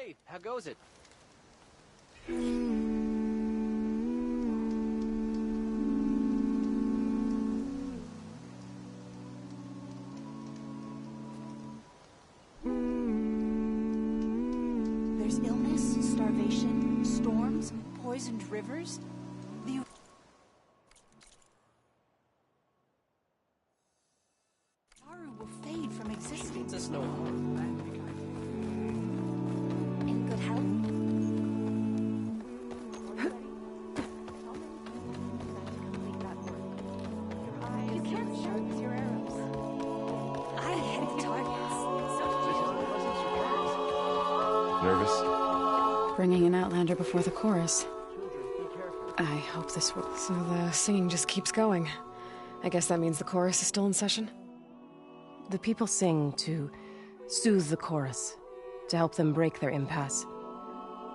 Hey, how goes it? There's illness, starvation, storms, poisoned rivers. The Utaru will fade from existence. There's no In good health? You can't shoot your arrows. I hit targets. Nervous? Bringing an Outlander before the chorus. I hope this will. So the singing just keeps going. I guess that means the chorus is still in session? The people sing to soothe the chorus, to help them break their impasse.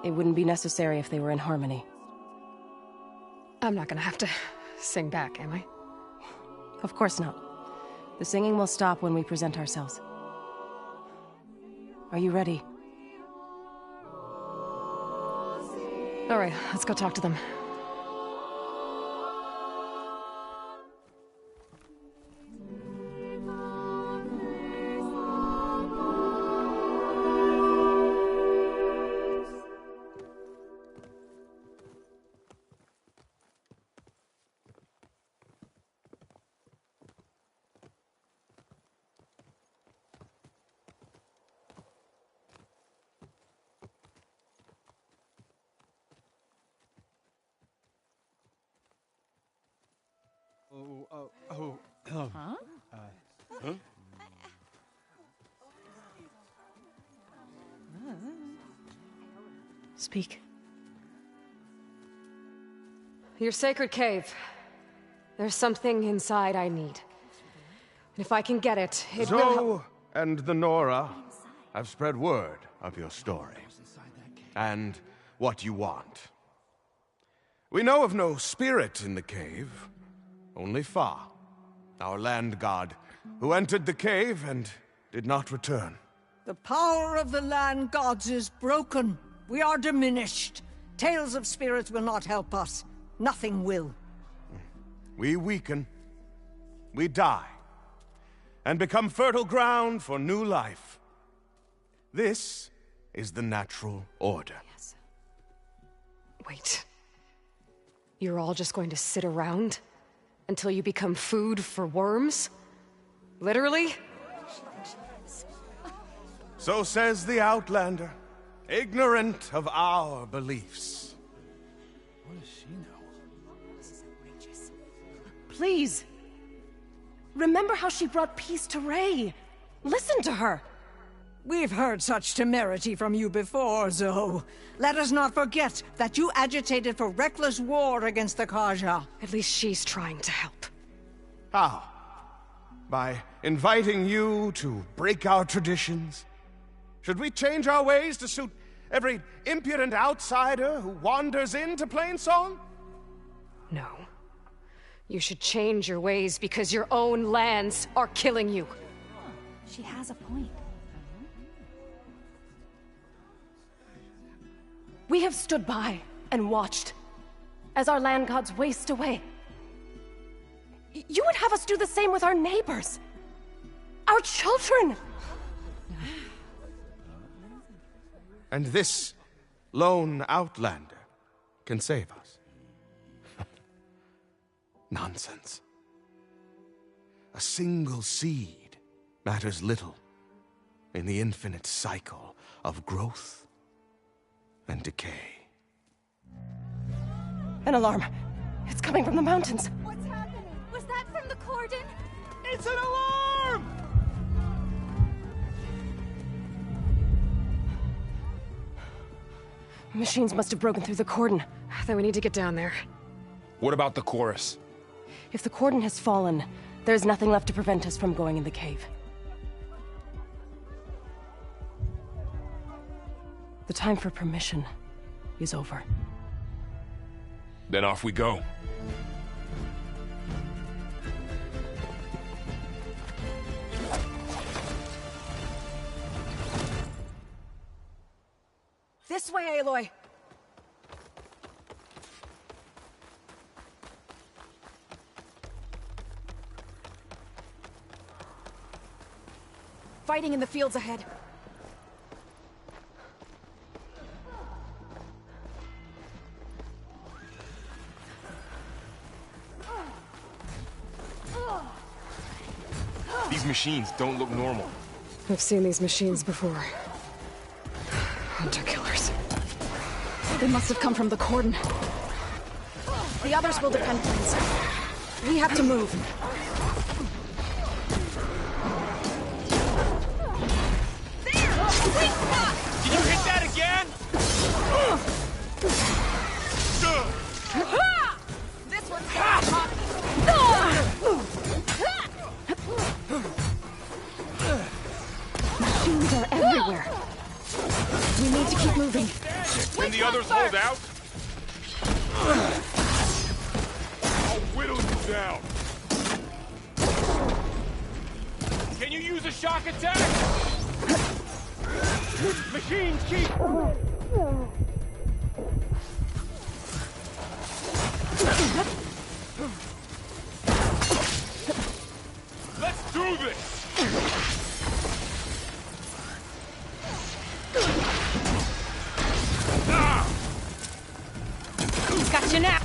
It wouldn't be necessary if they were in harmony. I'm not gonna have to sing back, am I? Of course not. The singing will stop when we present ourselves. Are you ready? All right, let's go talk to them. Speak. Your sacred cave. There's something inside I need. And if I can get it, it will help. Zoe and the Nora have spread word of your story. And what you want. We know of no spirit in the cave, only Fa, our land god, who entered the cave and did not return. The power of the land gods is broken. We are diminished. Tales of spirits will not help us. Nothing will. We weaken, we die, and become fertile ground for new life. This is the natural order. Yes. Wait. You're all just going to sit around until you become food for worms? Literally? So says the Outlander, ignorant of our beliefs. What does she know? Please! Remember how she brought peace to Ray. Listen to her! We've heard such temerity from you before, Zoe. Let us not forget that you agitated for reckless war against the Kaja. At least she's trying to help. How? By inviting you to break our traditions? Should we change our ways to suit every impudent outsider who wanders into Plainsong? No. You should change your ways because your own lands are killing you. She has a point. We have stood by and watched as our land gods waste away. You would have us do the same with our neighbors, our children. And this lone Outlander can save us. Nonsense. A single seed matters little in the infinite cycle of growth and decay. An alarm. It's coming from the mountains. What's happening? Was that from the cordon? It's an alarm! Machines must have broken through the cordon. Then we need to get down there. What about the chorus? If the cordon has fallen, there's nothing left to prevent us from going in the cave. The time for permission is over. Then off we go. This way, Aloy. Fighting in the fields ahead. These machines don't look normal. I've seen these machines before. Hunter-killers. They must have come from the cordon. The others will defend things. We have to move. Did you hit that again? This one's Machines are everywhere. We need to keep moving. Can the others hold out? I'll whittle you down. Can you use a shock attack? Machines keep... Let's do this! got you now.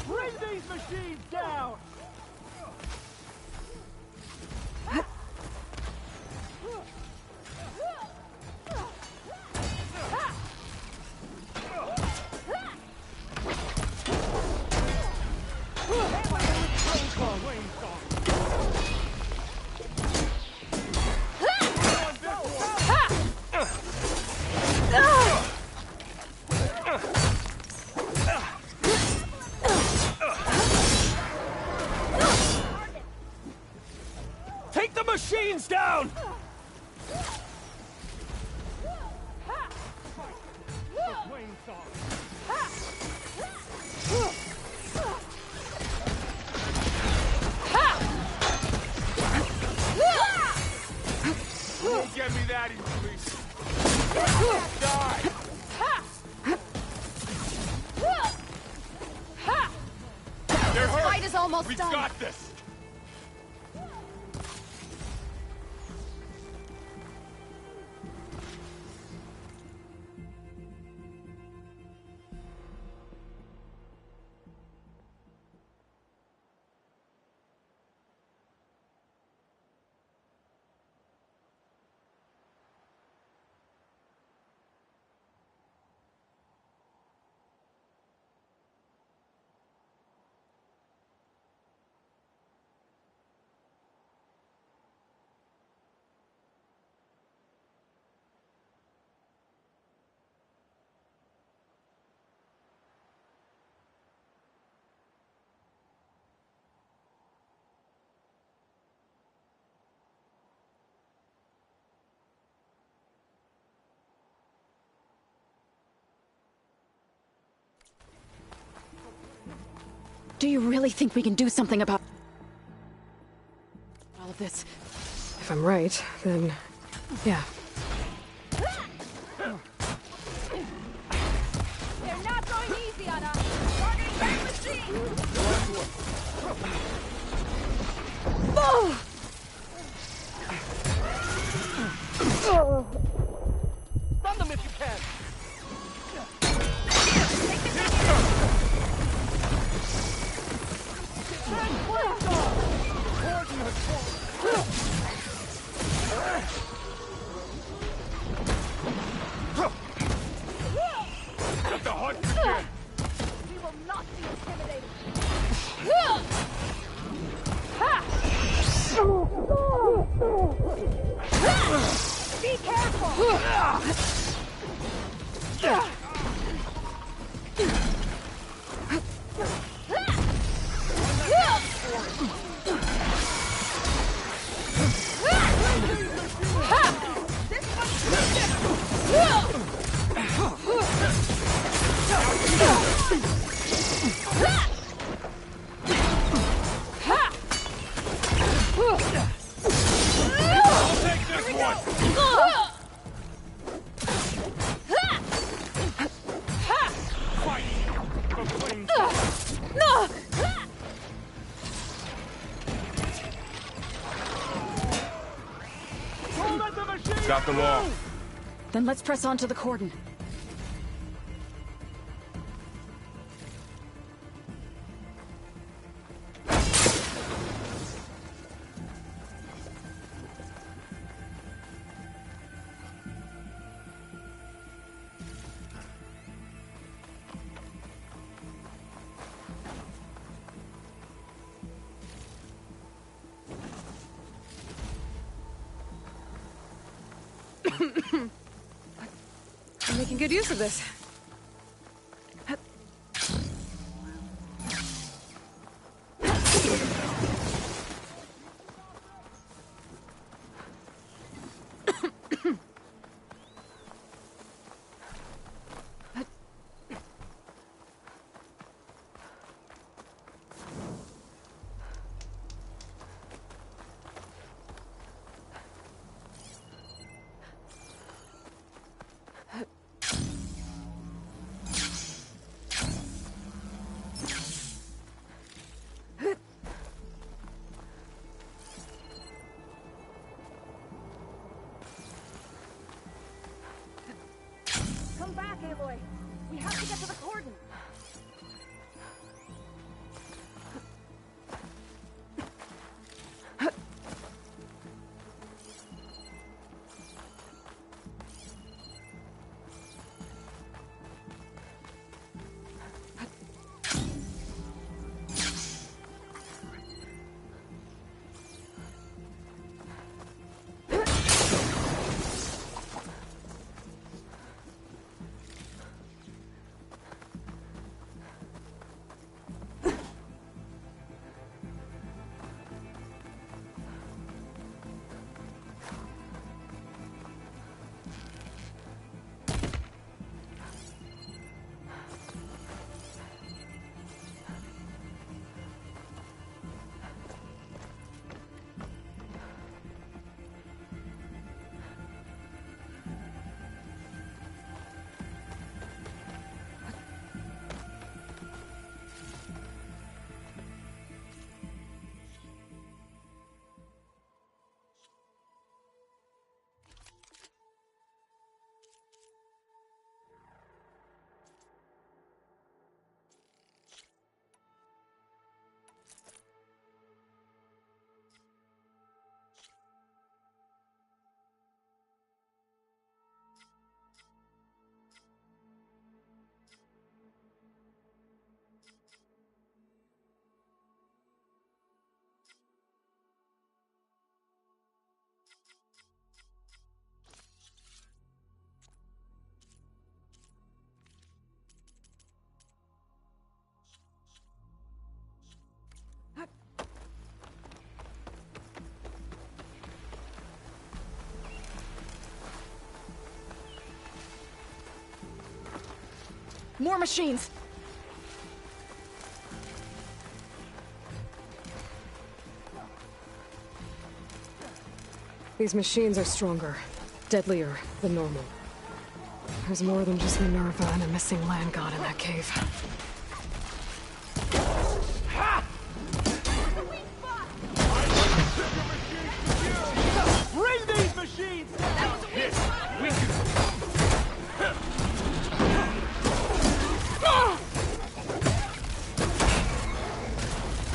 Bring these machines down! Take the machines down! Don't get me that easily. Die! They're hurt. Fight is almost We've done. got this. Do you really think we can do something about all of this? If I'm right, then... yeah. They're not going easy on us. Targeting that machine. Run them if you can! long. Then let's press on to the cordon. I'm making good use of this. Come back, Aloy. We have to get to the cordon. More machines! These machines are stronger, deadlier than normal. There's more than just Minerva and a missing land god in that cave. Bring these machines down!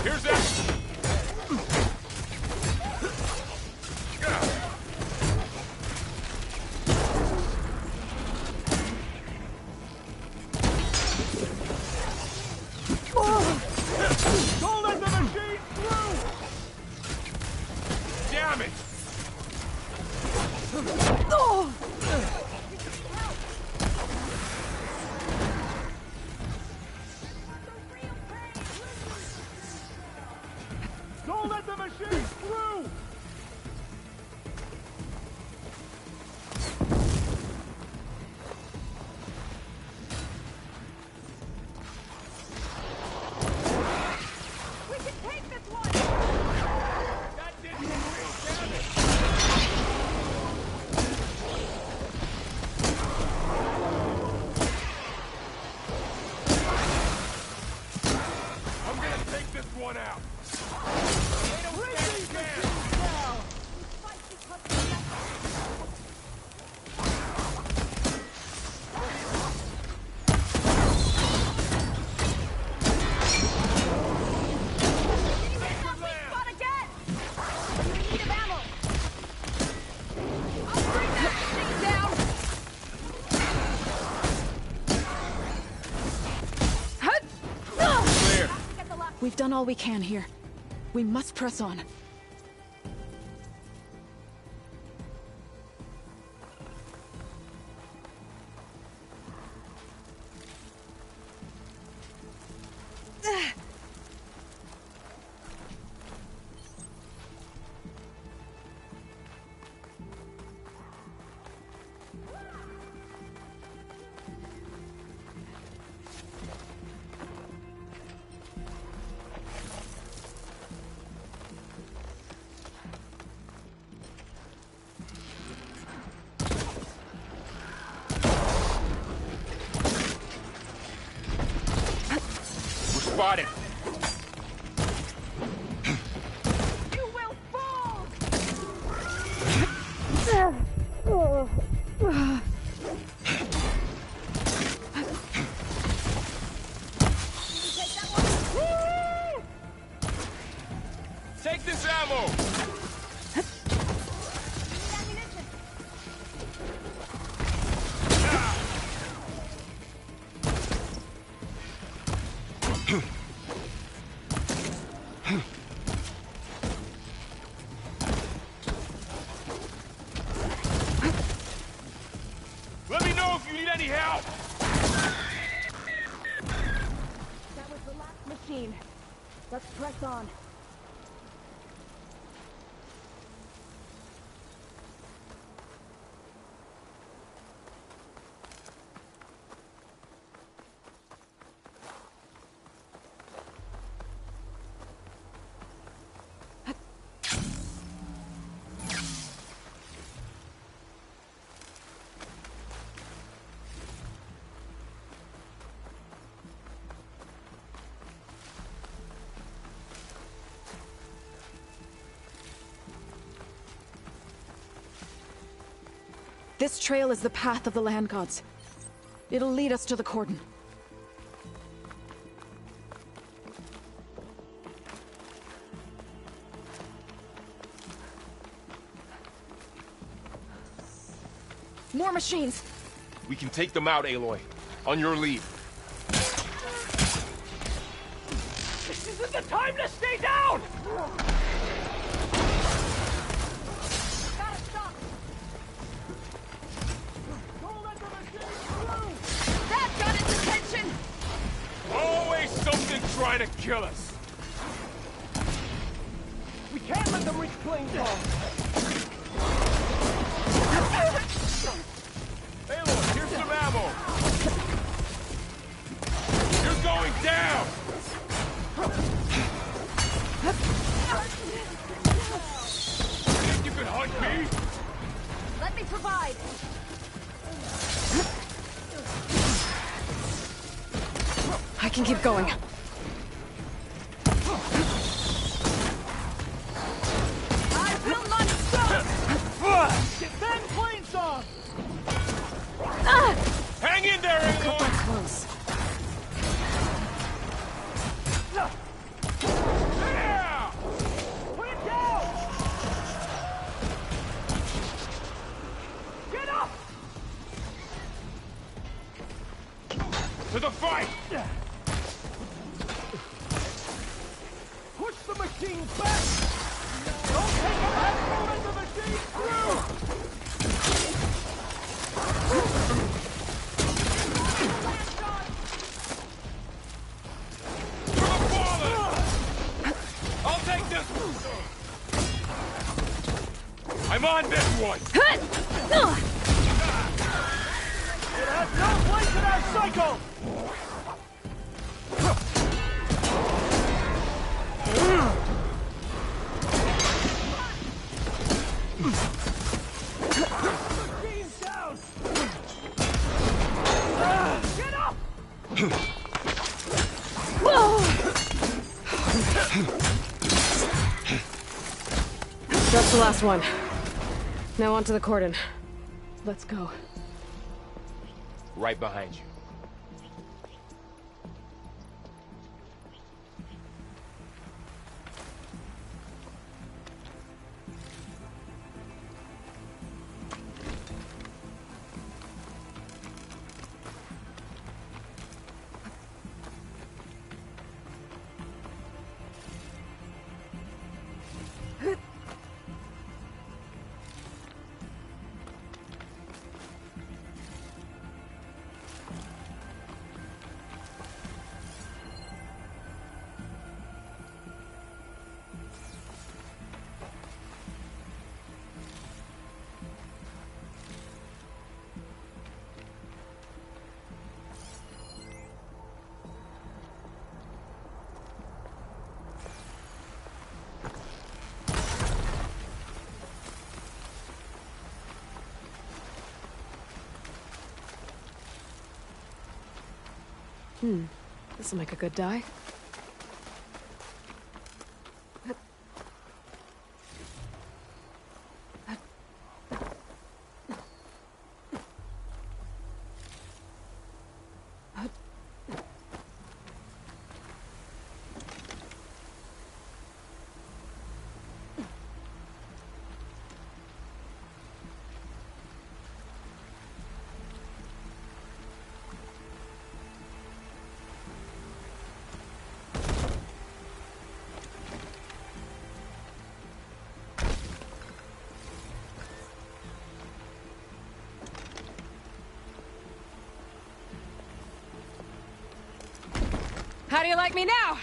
Here's that. Don't let the machine through! Damn it! We've done all we can here. We must press on. Spotted. You will fall! Take this ammo! Let me know if you need any help! That was the last machine. Let's press on. This trail is the path of the land gods. It'll lead us to the cordon. More machines! We can take them out, Aloy. On your lead. This isn't the time to stay down! Gotta stop! Don't let the machine through! That got its attention! Always something trying to kill us. We can't let them reach Plainsong! Aloy, here's some ammo. You're going down! Think you can hunt me? Let me provide! I can keep going. I will not stop! Defend Plainsong! Hang in there, Aloy! Close. Yeah! Put it down! Get up! To the fight! Push the machine back! Don't take a back! Don't let the machine through! For the fallen! I'll take this one! I'm on this one! It has no place in our cycle! Machine's down! Get up! That's the last one. Now on to the cordon. Let's go. Right behind you. This'll make a good dye. How do you like me now?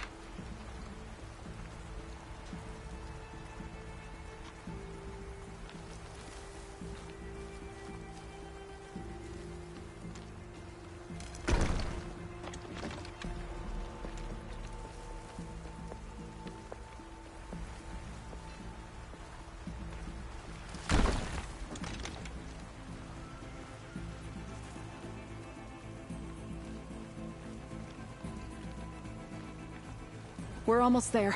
We're almost there.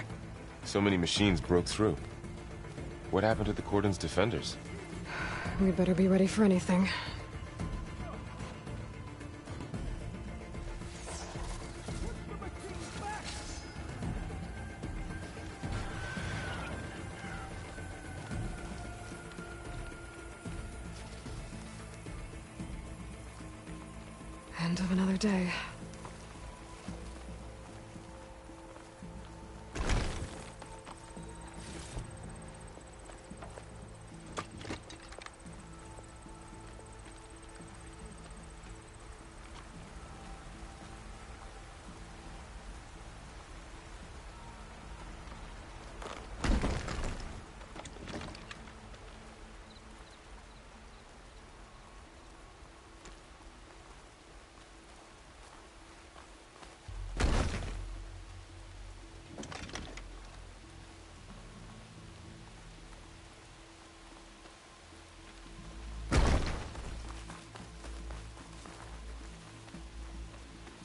So many machines broke through. What happened to the Cordon's defenders? We better be ready for anything. End of another day.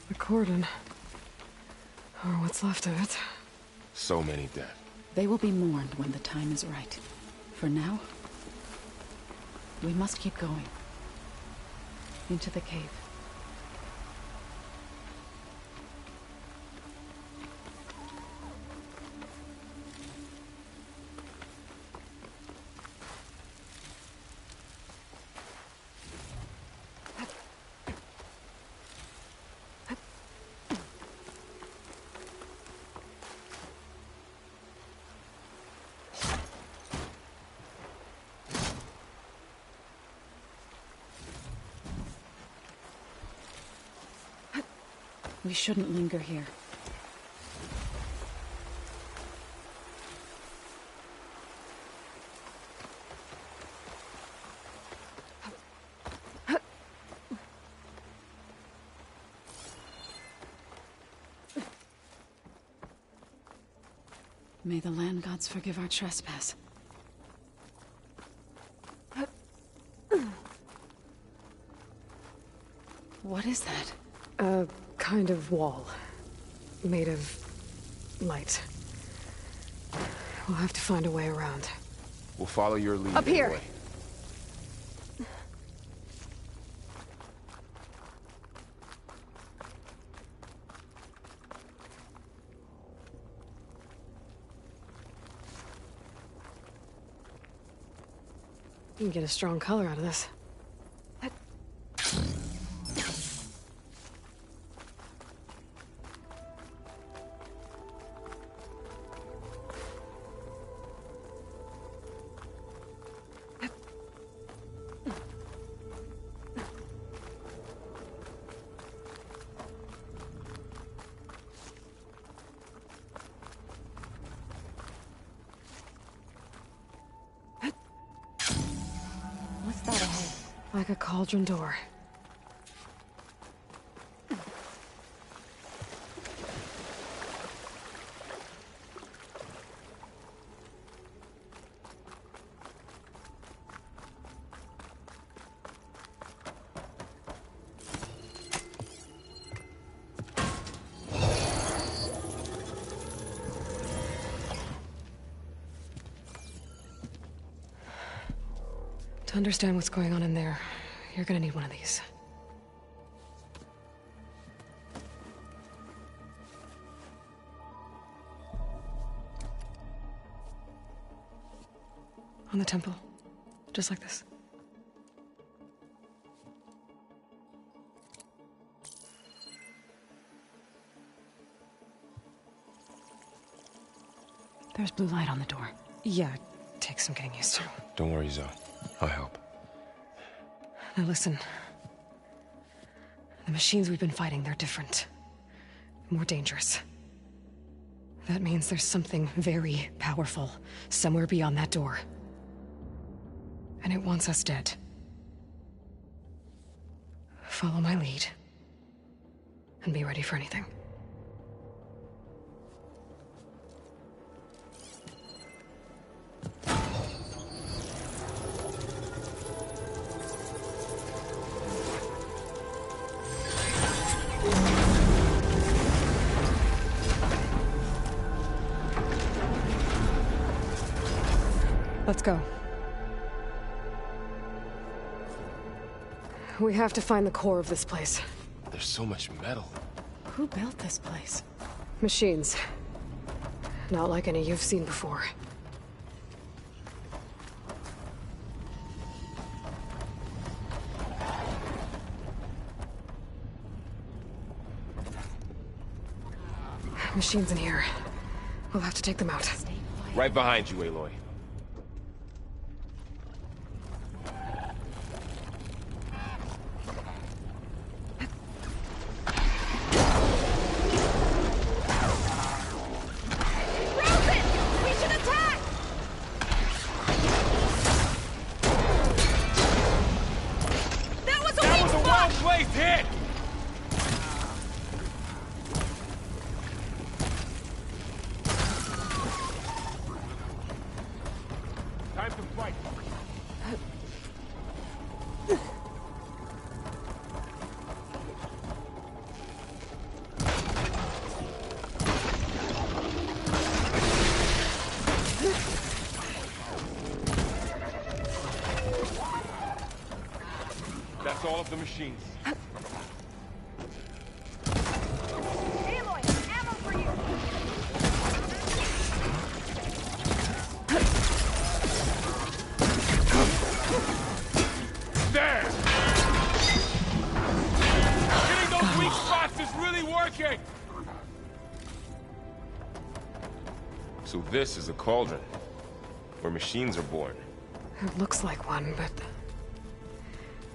The Cordon. Or what's left of it. So many dead. They will be mourned when the time is right. For now, we must keep going. Into the cave. We shouldn't linger here. May the land gods forgive our trespass. What is that? A kind of wall. Made of light. We'll have to find a way around. We'll follow your lead. Up here. Anyway. You can get a strong color out of this. What's that ahead? Like a cauldron door. To understand what's going on in there, you're gonna need one of these. On the temple. Just like this. There's blue light on the door. Yeah, it takes some getting used to. Don't worry, Zoe. I'll help. Now listen. The machines we've been fighting, they're different. More dangerous. That means there's something very powerful somewhere beyond that door. And it wants us dead. Follow my lead. And be ready for anything. Let's go. We have to find the core of this place. There's so much metal. Who built this place? Machines. Not like any you've seen before. Machines in here. We'll have to take them out. Right behind you, Aloy. That's all of the machines. Aloy, ammo for you! There! Hitting those weak spots is really working! So this is a cauldron, where machines are born. It looks like one, but...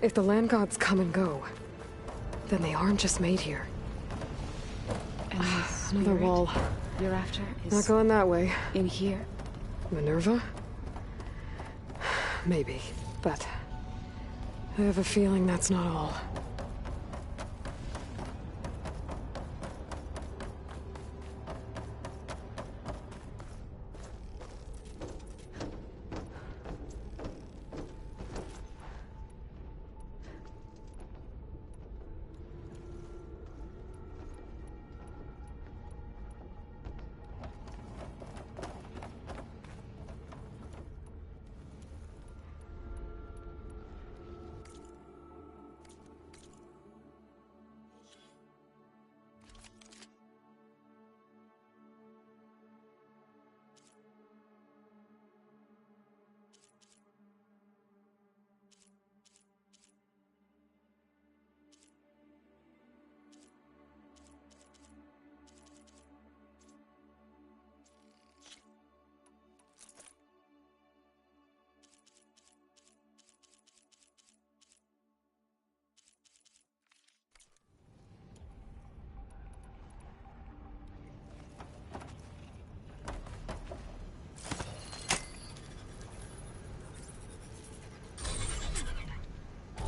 if the land gods come and go, then they aren't just made here. And this Another spirit wall. you're after Not is going that way. in here. Minerva? Maybe, but... I have a feeling that's not all.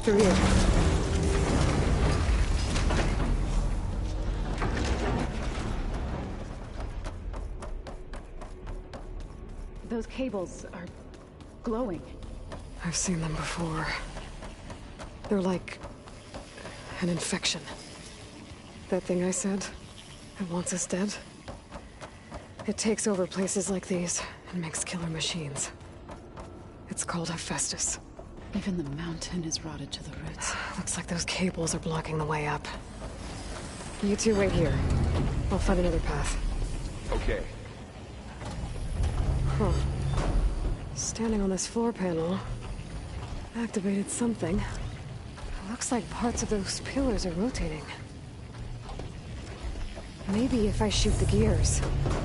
Through here. Those cables are glowing. I've seen them before. They're like... an infection. That thing I said? It wants us dead? It takes over places like these and makes killer machines. It's called Hephaestus. Even the mountain is rotted to the roots. Looks like those cables are blocking the way up. You two wait here. I'll find another path. Okay. Huh. Standing on this floor panel activated something. Looks like parts of those pillars are rotating. Maybe if I shoot the gears,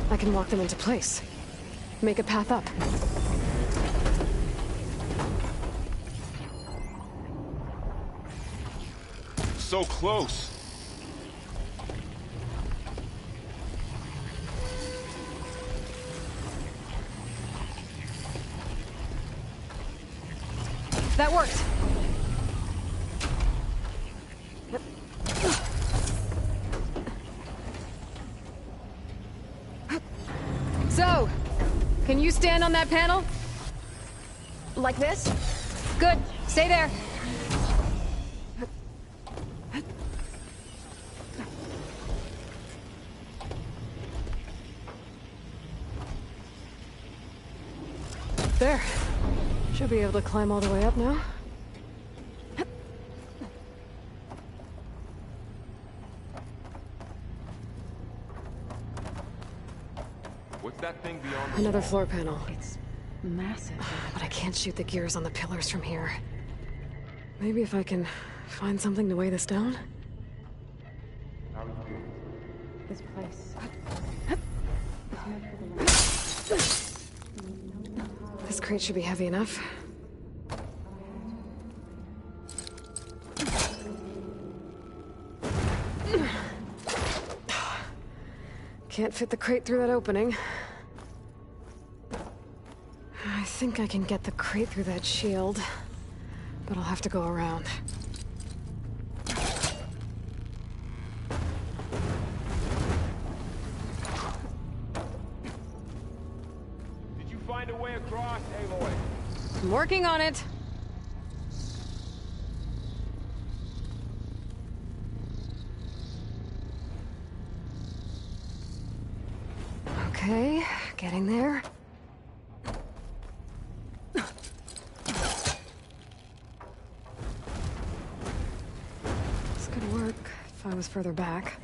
I can lock them into place. Make a path up. So close. That worked! So, can you stand on that panel? Like this? Good. Stay there. There. Should be able to climb all the way up now. What's that thing beyond the Another wall? floor panel. It's massive. But I can't shoot the gears on the pillars from here. Maybe if I can find something to weigh this down? How are you doing? This place. This crate should be heavy enough. Can't fit the crate through that opening. I think I can get the crate through that shield, but I'll have to go around. Did you find a way across, Aloy? I'm working on it. Okay, getting there. This could work if I was further back.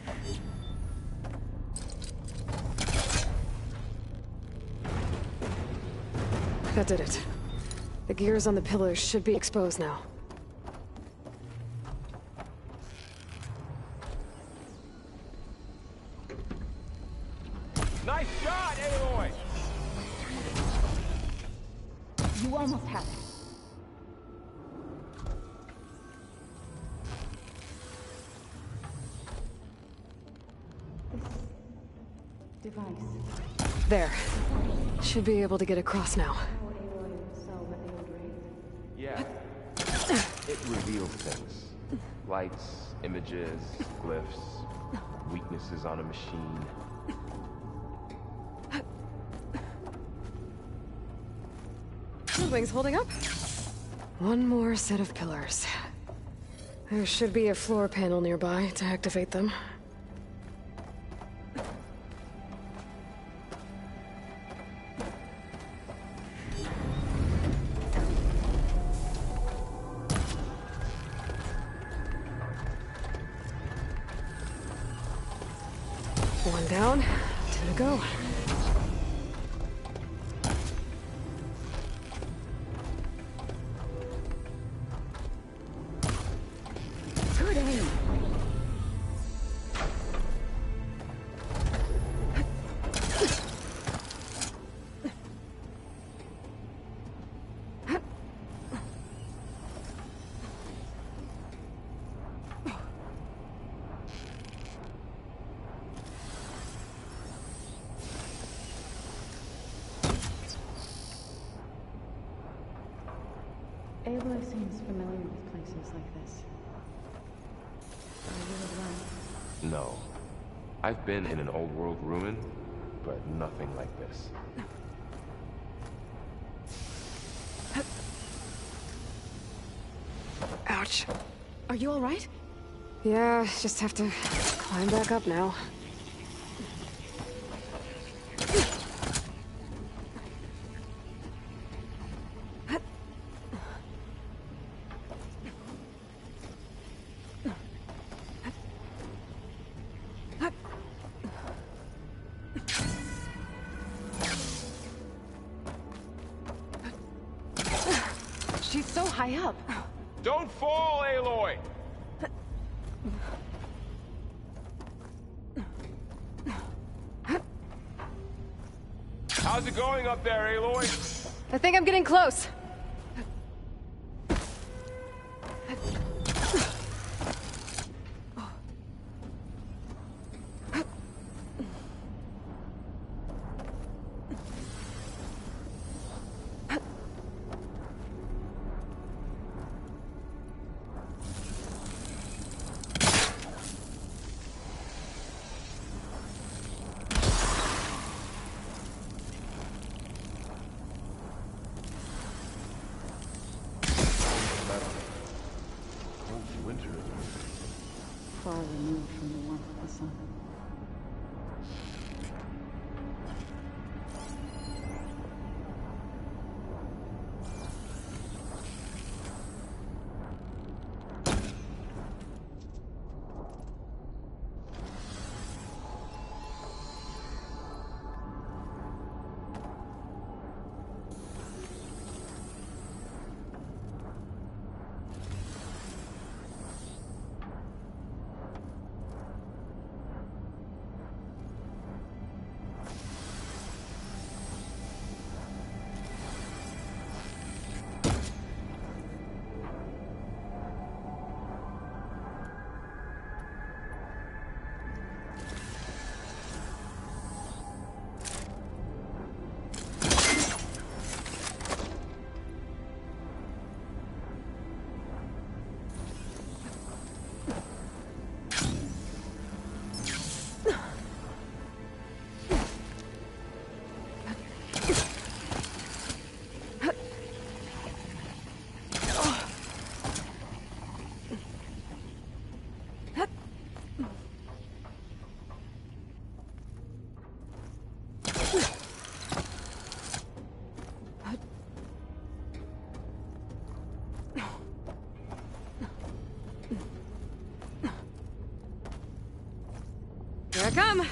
That did it. The gears on the pillars should be exposed now. Nice shot, Aloy! You almost have it. This device. There. Should be able to get across now. Yeah. It reveals things. Lights, images, glyphs, weaknesses on a machine. Something's holding up. One more set of pillars. There should be a floor panel nearby to activate them. One down, two to go. Good aim. Aloy seems familiar with places like this. Are you as well? No. I've been in an old world ruin, but nothing like this. Ouch. Are you all right? Yeah, just have to climb back up now. so high up. Don't fall, Aloy! How's it going up there, Aloy? I think I'm getting close. Winter. Far removed from the warmth of the sun. Here I come.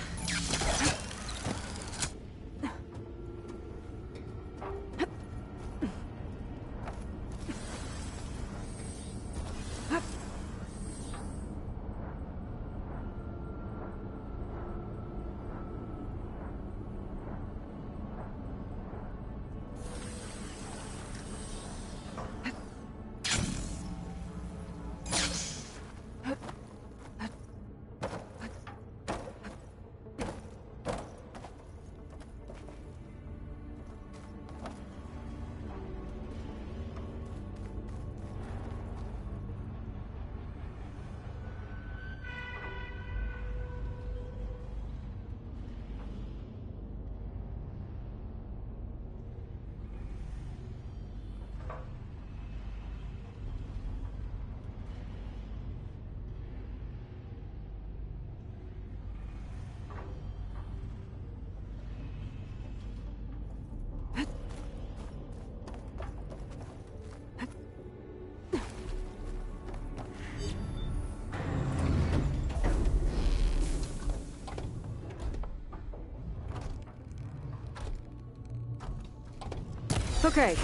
Okay,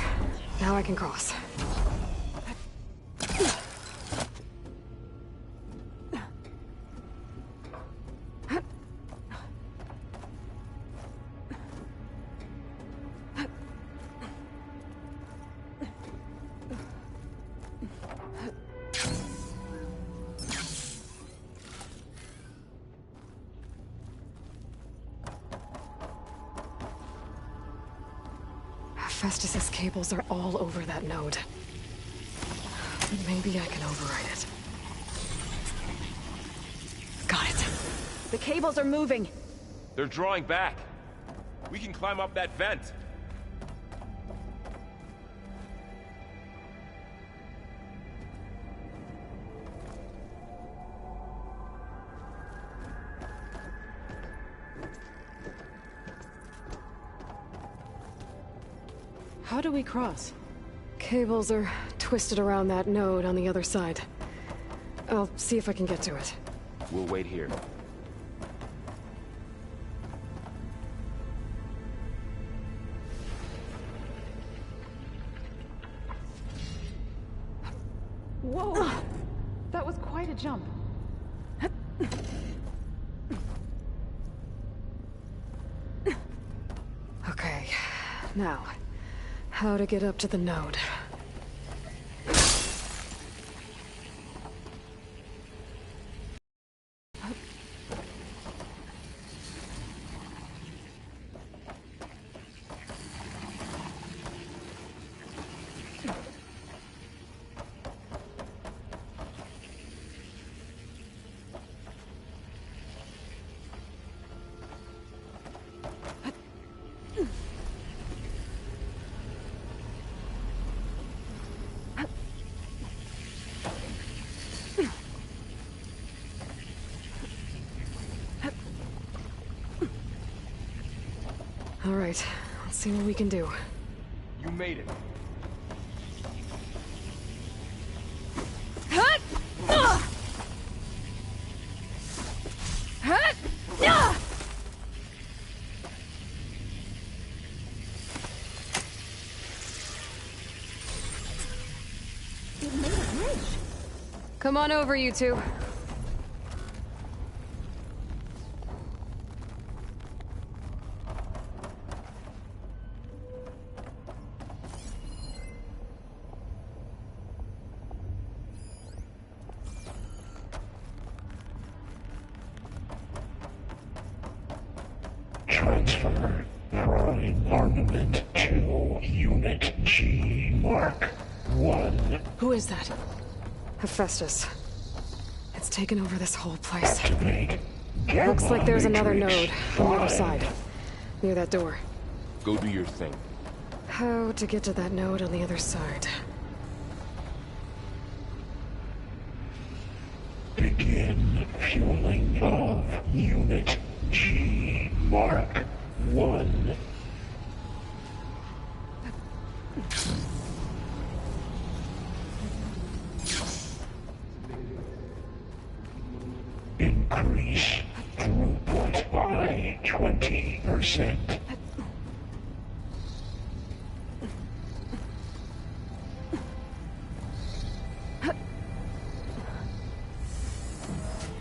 now I can cross. Festus's cables are all over that node. Maybe I can override it. Got it. The cables are moving. They're drawing back. We can climb up that vent. How do we cross? Cables are twisted around that node on the other side. I'll see if I can get to it. We'll wait here. jump. Okay, now, how to get up to the node. All right, let's see what we can do. You made it. Come on over, you two. Transfer Prime Armament to Unit G Mark 1. Who is that? Hephaestus. It's taken over this whole place. Activate. Looks like there's another Matrix node on the other 5. side. Near that door. Go do your thing. How to get to that node on the other side? Begin fueling of Unit G Mark 1. Increase throughput by 20%.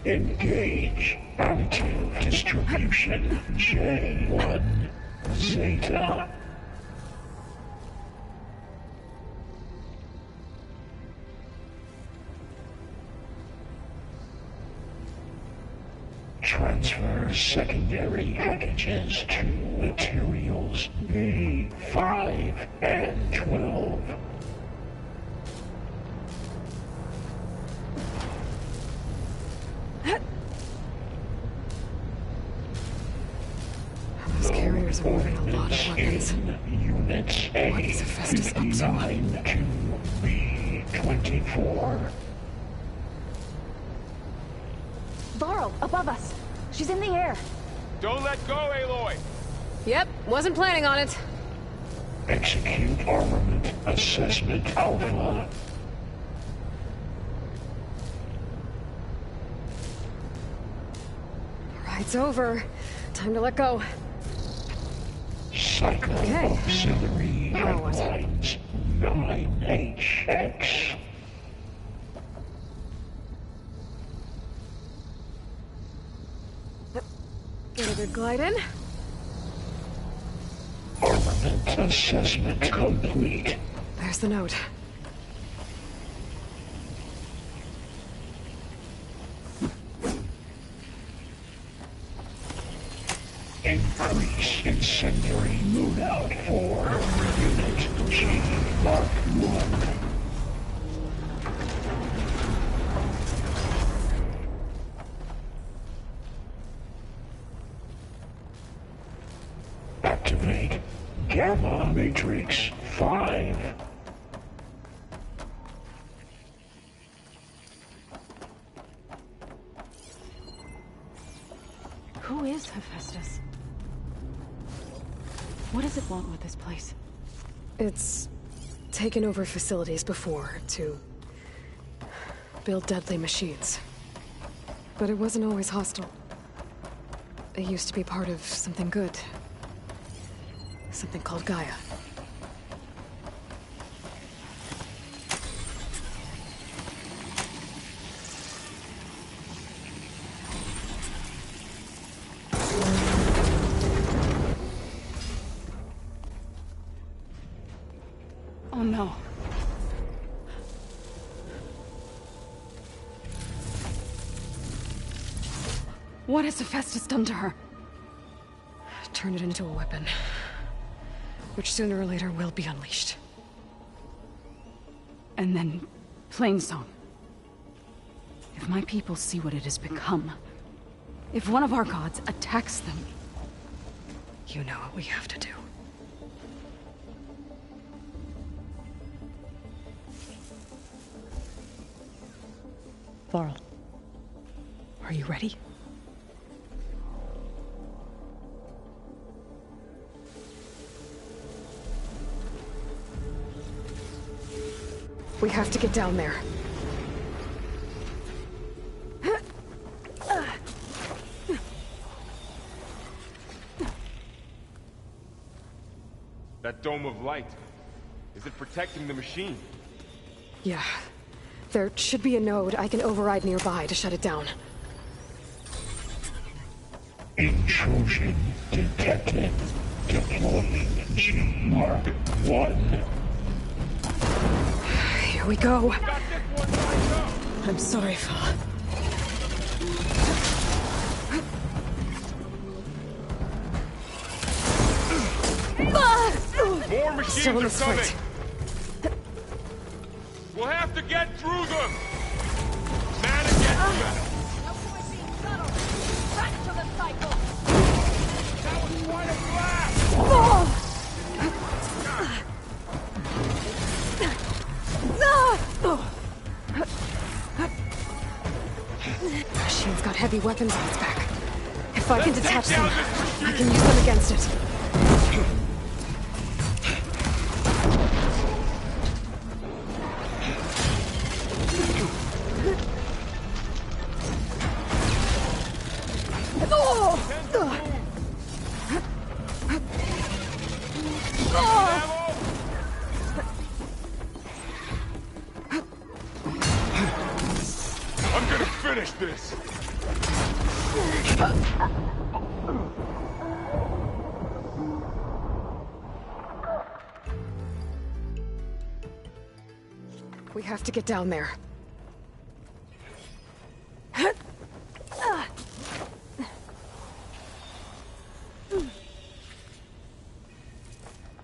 Engage additive distribution J1 Zeta. Transfer secondary packages to materials B5 and 12. Those carriers are moving a lot of weapons. Units What is Hephaestus up to? A59 to B24. Varl, above us. She's in the air. Don't let go, Aloy! Yep, wasn't planning on it. Execute armament assessment alpha. Ride's over. Time to let go. Cycle Okay. auxiliary Now what? pipelines 9HX. Get a good glide in. Armament assessment complete. There's the node. Increase incendiary loadout for Unit G Mark 1. Activate Gamma Matrix 5. Who is Hephaestus? What does it want with this place? It's taken over facilities before to build deadly machines. But it wasn't always hostile. It used to be part of something good. Something called Gaia. What has Hephaestus done to her? Turn it into a weapon, which sooner or later will be unleashed. And then, Plainsong. If my people see what it has become, if one of our gods attacks them... You know what we have to do. Varl, are you ready? We have to get down there. That dome of light. Is it protecting the machine? Yeah. There should be a node I can override nearby to shut it down. Intrusion detected. Deploying G-Mark 1. Here we go. I'm sorry, Fa. More machines Still in are the coming! fight. We'll have to get through them! Man against No point being subtle. Back to the cycle. That was quite a blast! Machine's got heavy weapons on its back. If I can Let's detach take them, down this I can use them against it. I'm gonna finish this! We have to get down there.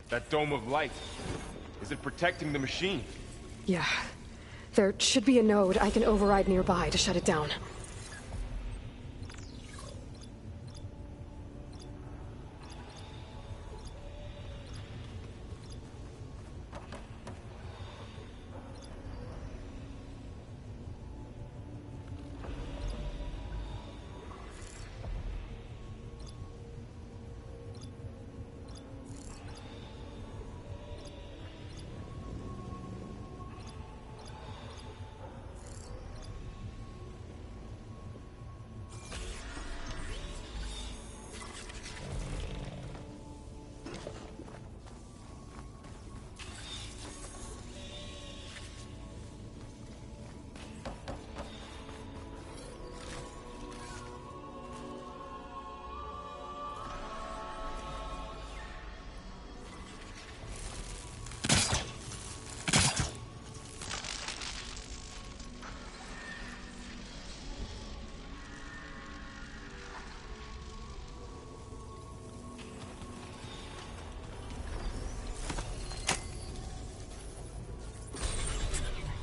That dome of light. Is it protecting the machine? Yeah. There should be a node I can override nearby to shut it down.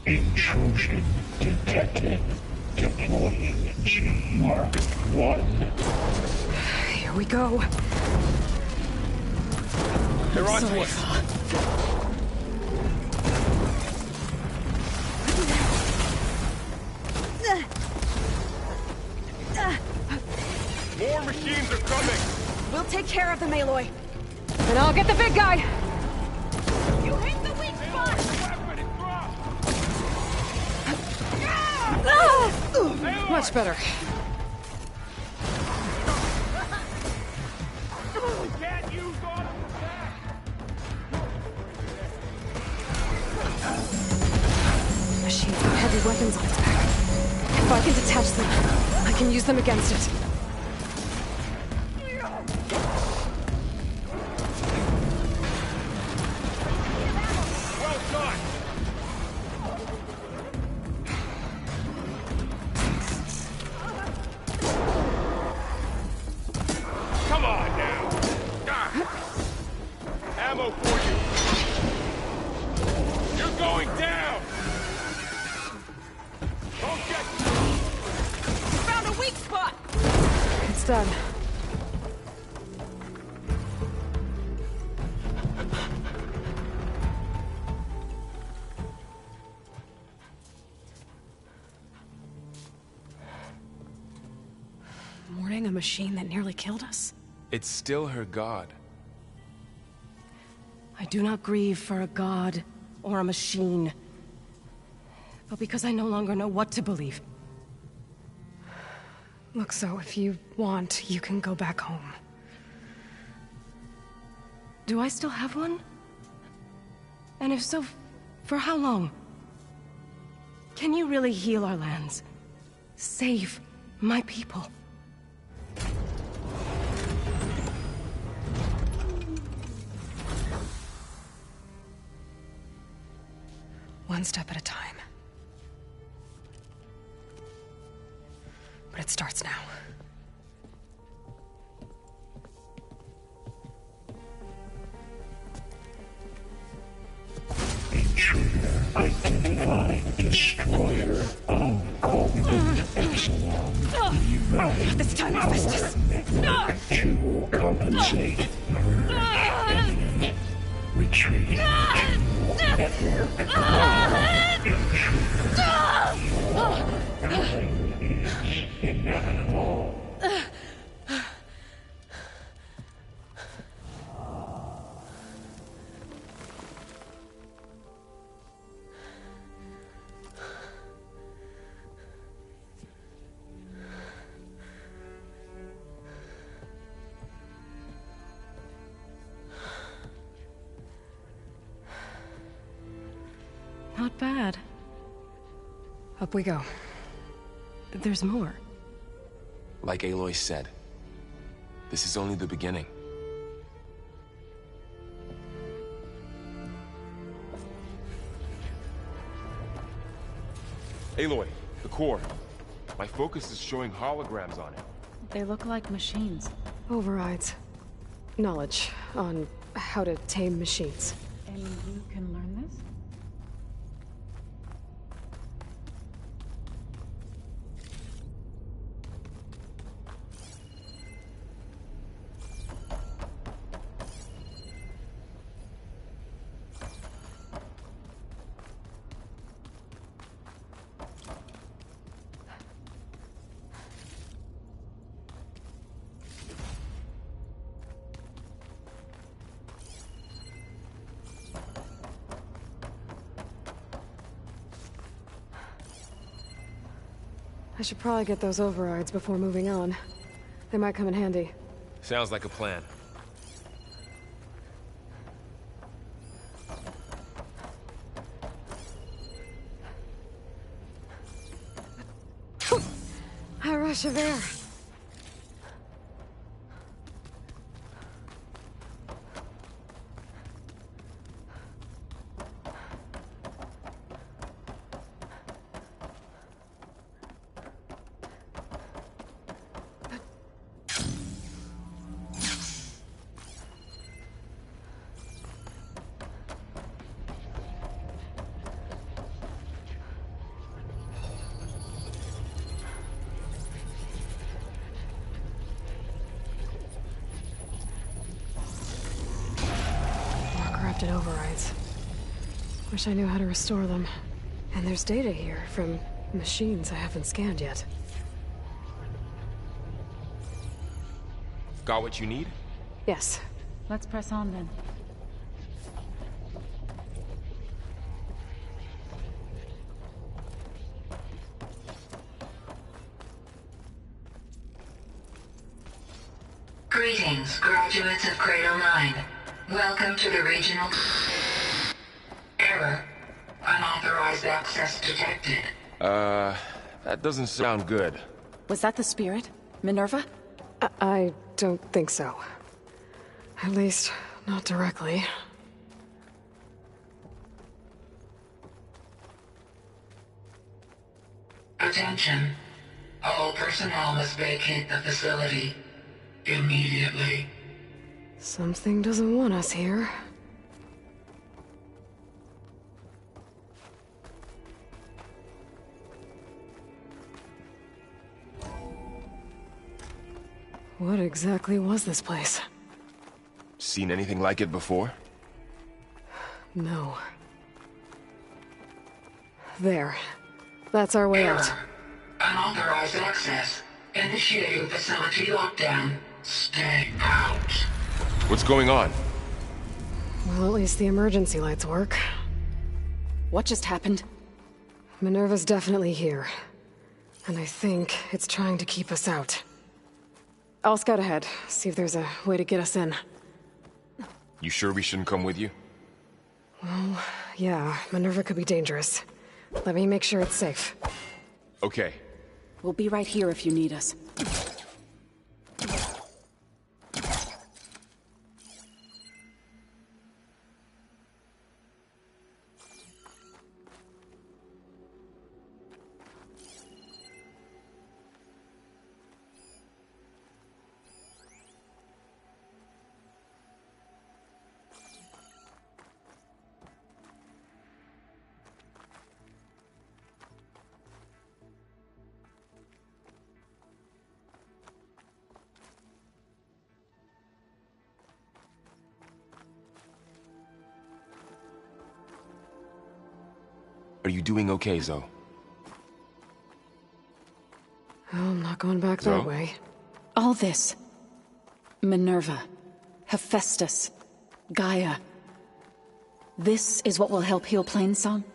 Intrusion detected. Deploying G-Mark 1. Here we go. They're onto us! More machines are coming! We'll take care of them, Aloy. And I'll get the big guy! You hit the weak spot. Weapon is dropped! Much better. Can't use auto attack! Machine's got heavy weapons on its back. If I can detach them, I can use them against it. Well done! Almost done. Mourning a machine that nearly killed us? It's still her god. I do not grieve for a god or a machine, but because I no longer know what to believe. Look, so if you want, you can go back home. Do I still have one? And if so, for how long? Can you really heal our lands? Save my people? One step at a time. But it starts now. Intruder identified. Destroyer of Covenant Exelon. United. This time is business. To compensate her enemy. Retreating to network. Nothing is inevitable. Not bad. Up we go. There's more. Like Aloy said, this is only the beginning. Aloy, the core. My focus is showing holograms on it. They look like machines. Overrides. Knowledge on how to tame machines. And you can learn this? I should probably get those overrides before moving on. They might come in handy. Sounds like a plan. A rush of air. Corrupted overrides. Wish I knew how to restore them. And there's data here from machines I haven't scanned yet. Got what you need? Yes. Let's press on then. Greetings, graduates of Cradle 9. Welcome to the regional... Error. Unauthorized access detected. That doesn't sound good. Was that the spirit? Minerva? I don't think so. At least, not directly. Attention. All personnel must vacate the facility. Immediately. Something doesn't want us here. What exactly was this place? Seen anything like it before? No. There. That's our way out. Unauthorized access. Initiating facility lockdown. Stay out. What's going on? Well, at least the emergency lights work. What just happened? Minerva's definitely here. And I think it's trying to keep us out. I'll scout ahead, see if there's a way to get us in. You sure we shouldn't come with you? Well, yeah, Minerva could be dangerous. Let me make sure it's safe. Okay. We'll be right here if you need us. Are you doing okay, Zoe? Oh, I'm not going back that Zoe? way. All this. Minerva. Hephaestus. Gaia. This is what will help heal Plainsong?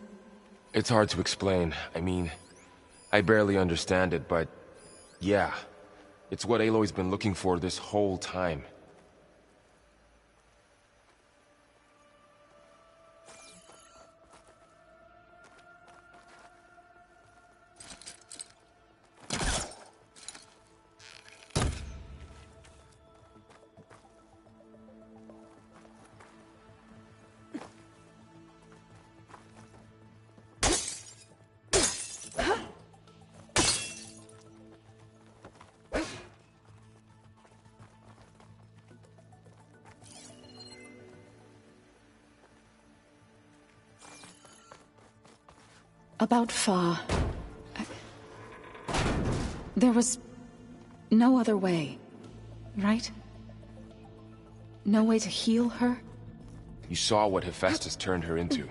It's hard to explain. I mean, I barely understand it, but... yeah. It's what Aloy's been looking for this whole time. About Fa. There was no other way, right? No way to heal her? You saw what Hephaestus turned her into.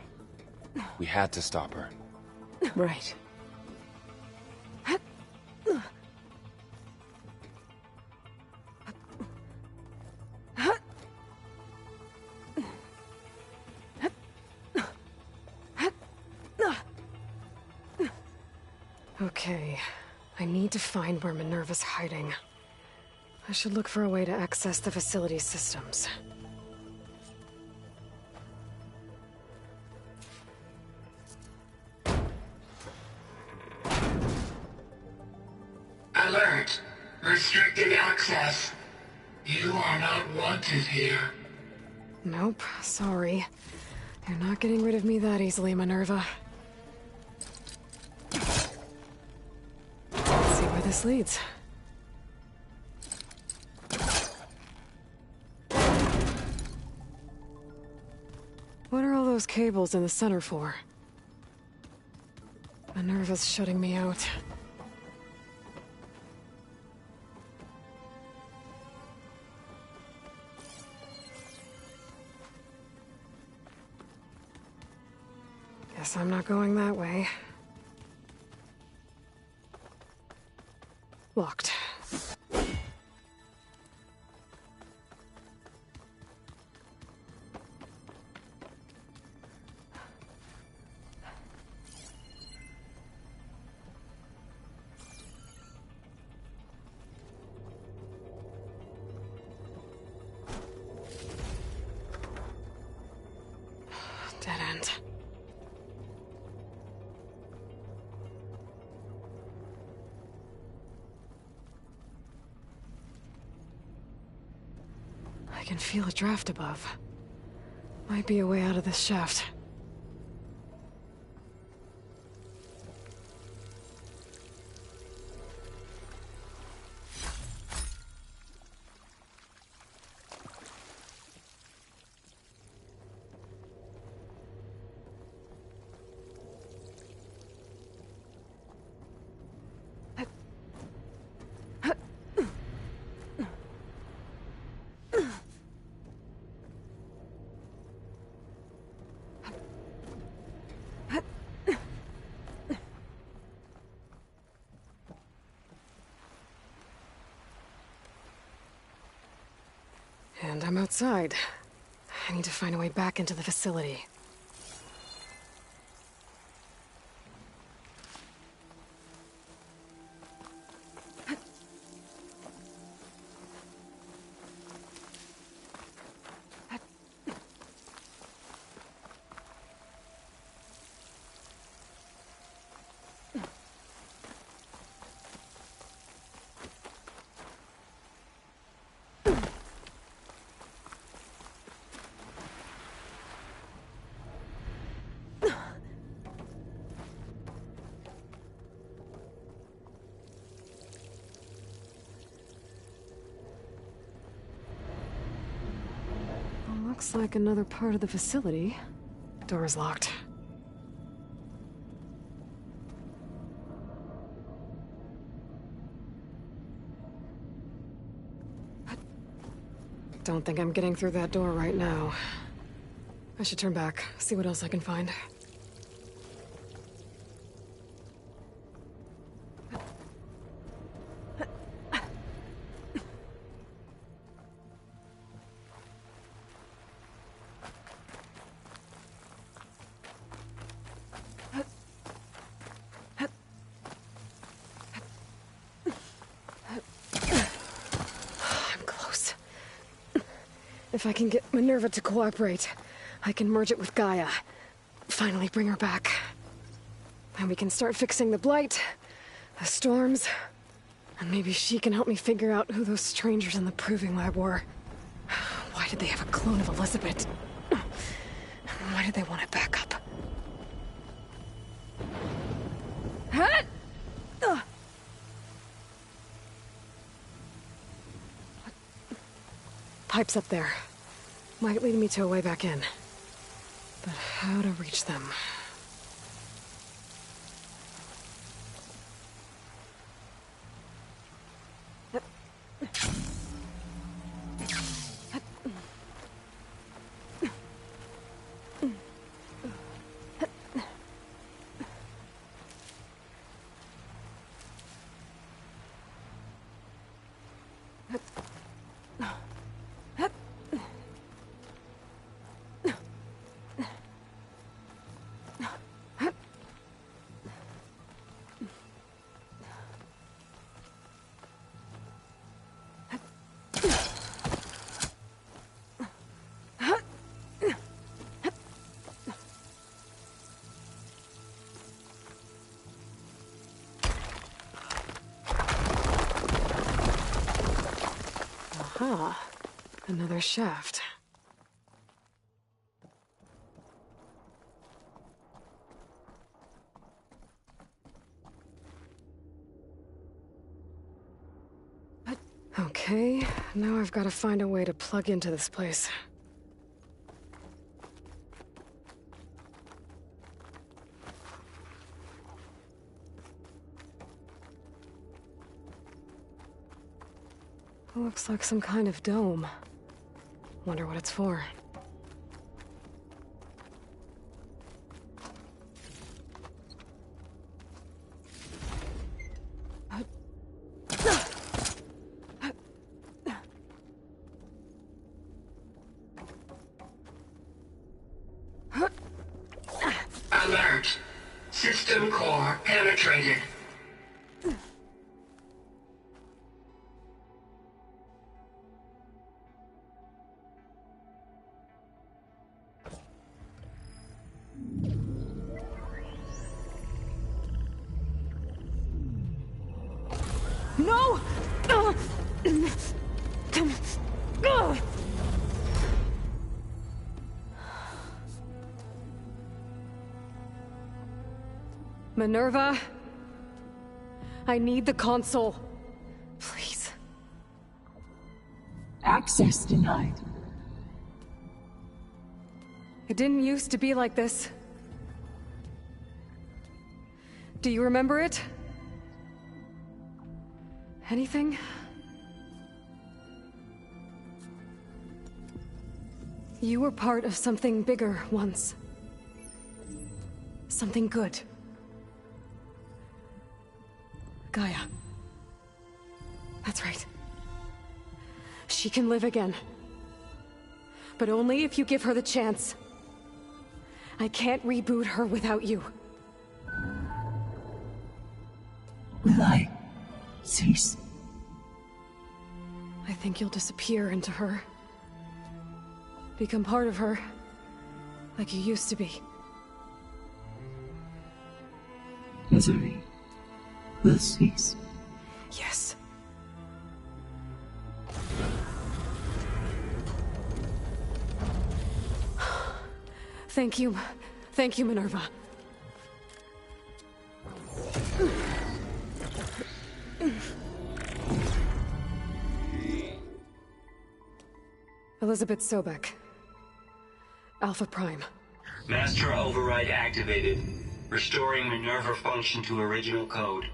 We had to stop her. Right. Okay. I need to find where Minerva's hiding. I should look for a way to access the facility's systems. Alert. Restricted access. You are not wanted here. Nope, sorry. You're not getting rid of me that easily, Minerva. Let's see where this leads. What are all those cables in the center for? Minerva's shutting me out. Guess I'm not going that way. Locked. Dead end. I can feel a draft above. Might be a way out of this shaft. And I'm outside. I need to find a way back into the facility. Looks like another part of the facility. Door is locked. Don't think I'm getting through that door right now. I should turn back, see what else I can find. If I can get Minerva to cooperate, I can merge it with Gaia. Finally bring her back. And we can start fixing the Blight, the storms, and maybe she can help me figure out who those strangers in the Proving Lab were. Why did they have a clone of Elizabeth? Why did they want it back up? Pipes up there. Might lead me to a way back in. But how to reach them? Aha, another shaft. Okay, now I've got to find a way to plug into this place. Looks like some kind of dome. Wonder what it's for. Alert. System core penetrated. No! Minerva? I need the console. Please. Access denied. It didn't used to be like this. Do you remember it? Anything? You were part of something bigger once. Something good. Gaia. That's right. She can live again. but only if you give her the chance. I can't reboot her without you. Will I cease? I think you'll disappear into her. Become part of her, like you used to be. Misery will cease. Yes. Thank you. Thank you, Minerva. Elizabeth Sobek. Alpha Prime. Master override activated. Restoring Minerva function to original code.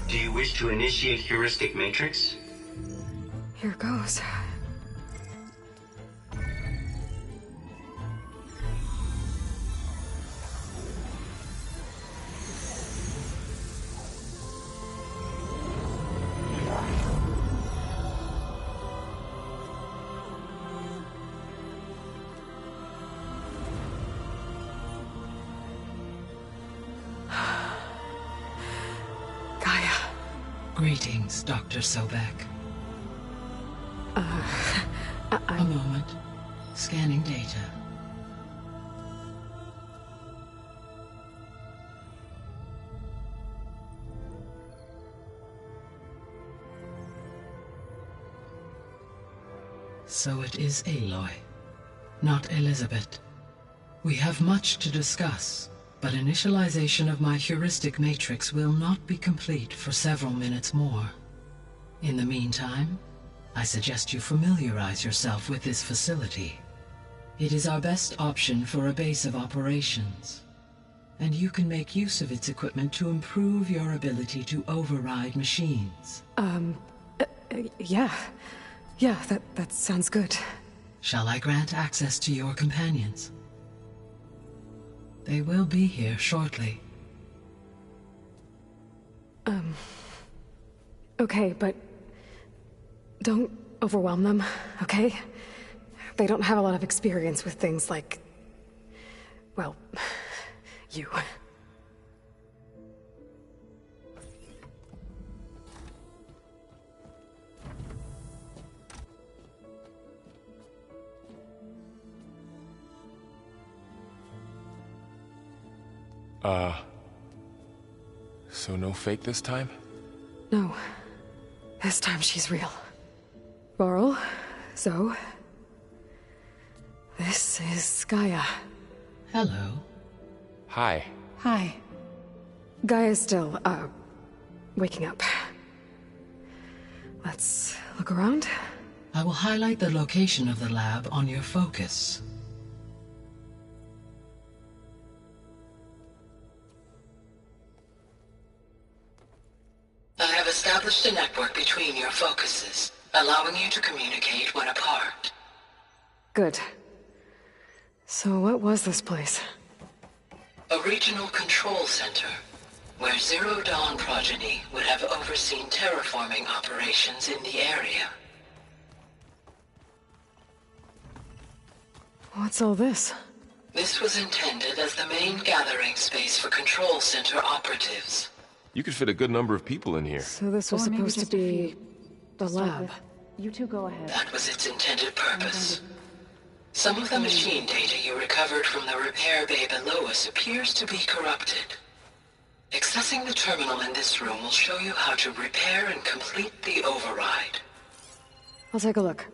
Do you wish to initiate heuristic matrix? Here goes. Greetings, Dr. Sobek. A moment. Scanning data. So it is Aloy, not Elizabeth. We have much to discuss. But initialization of my heuristic matrix will not be complete for several minutes more. In the meantime, I suggest you familiarize yourself with this facility. It is our best option for a base of operations, and you can make use of its equipment to improve your ability to override machines. Yeah. Yeah, that sounds good. Shall I grant access to your companions? They will be here shortly. Okay, but don't overwhelm them, okay? They don't have a lot of experience with things like, well, you. So no fake this time? No. This time she's real. Varl, Zoe. This is Gaia. Hello. Hi. Hi. Gaia's still, waking up. Let's look around. I will highlight the location of the lab on your focus. I have established a network between your focuses, allowing you to communicate when apart. Good. So what was this place? A regional control center, where Zero Dawn progeny would have overseen terraforming operations in the area. What's all this? This was intended as the main gathering space for control center operatives. You could fit a good number of people in here. So this was supposed to be the lab. You two go ahead. That was its intended purpose. Some of the machine data you recovered from the repair bay below us appears to be corrupted. Accessing the terminal in this room will show you how to repair and complete the override. I'll take a look.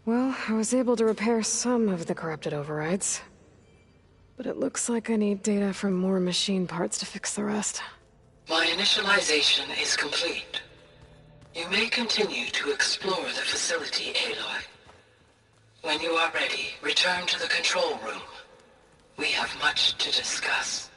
Well, I was able to repair some of the corrupted overrides. But it looks like I need data from more machine parts to fix the rest. My initialization is complete. You may continue to explore the facility, Aloy. When you are ready, return to the control room. We have much to discuss.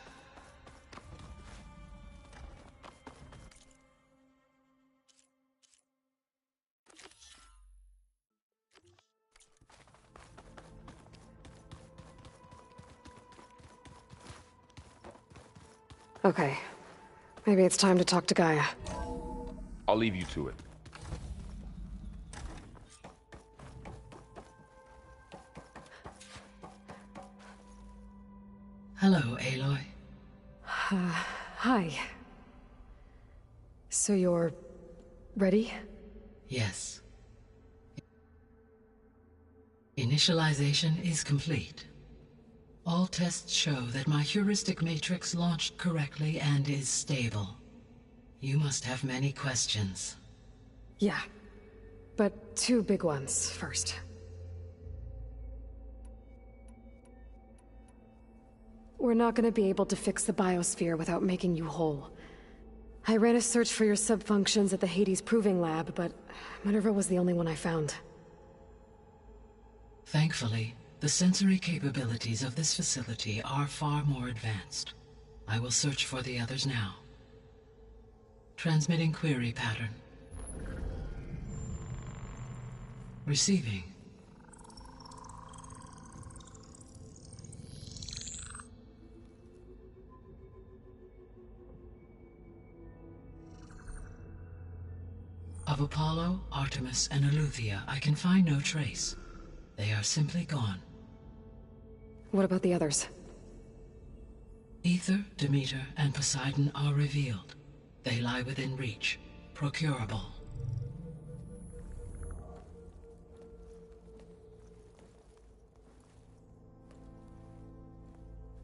Okay. Maybe it's time to talk to Gaia. I'll leave you to it. Hello, Aloy. Hi. So you're... ready? Yes. Initialization is complete. All tests show that my heuristic matrix launched correctly and is stable. You must have many questions. Yeah. But two big ones first. We're not gonna be able to fix the biosphere without making you whole. I ran a search for your subfunctions at the Hades Proving Lab, but Minerva was the only one I found. Thankfully, the sensory capabilities of this facility are far more advanced. I will search for the others now. Transmitting query pattern. Receiving. Of Apollo, Artemis, and Eleuthia, I can find no trace. They are simply gone. What about the others? Aether, Demeter, and Poseidon are revealed. They lie within reach, procurable.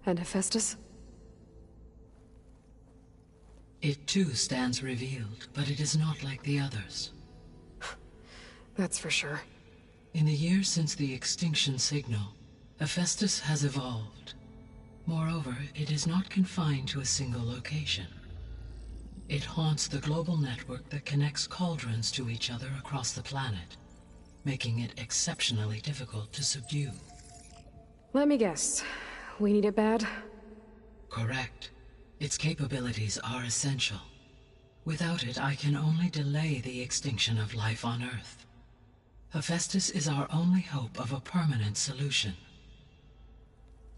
And Hephaestus? It too stands revealed, but it is not like the others. That's for sure. In the years since the extinction signal, Hephaestus has evolved. Moreover, it is not confined to a single location. It haunts the global network that connects cauldrons to each other across the planet, making it exceptionally difficult to subdue. Let me guess. We need it bad? Correct. Its capabilities are essential. Without it, I can only delay the extinction of life on Earth. Hephaestus is our only hope of a permanent solution.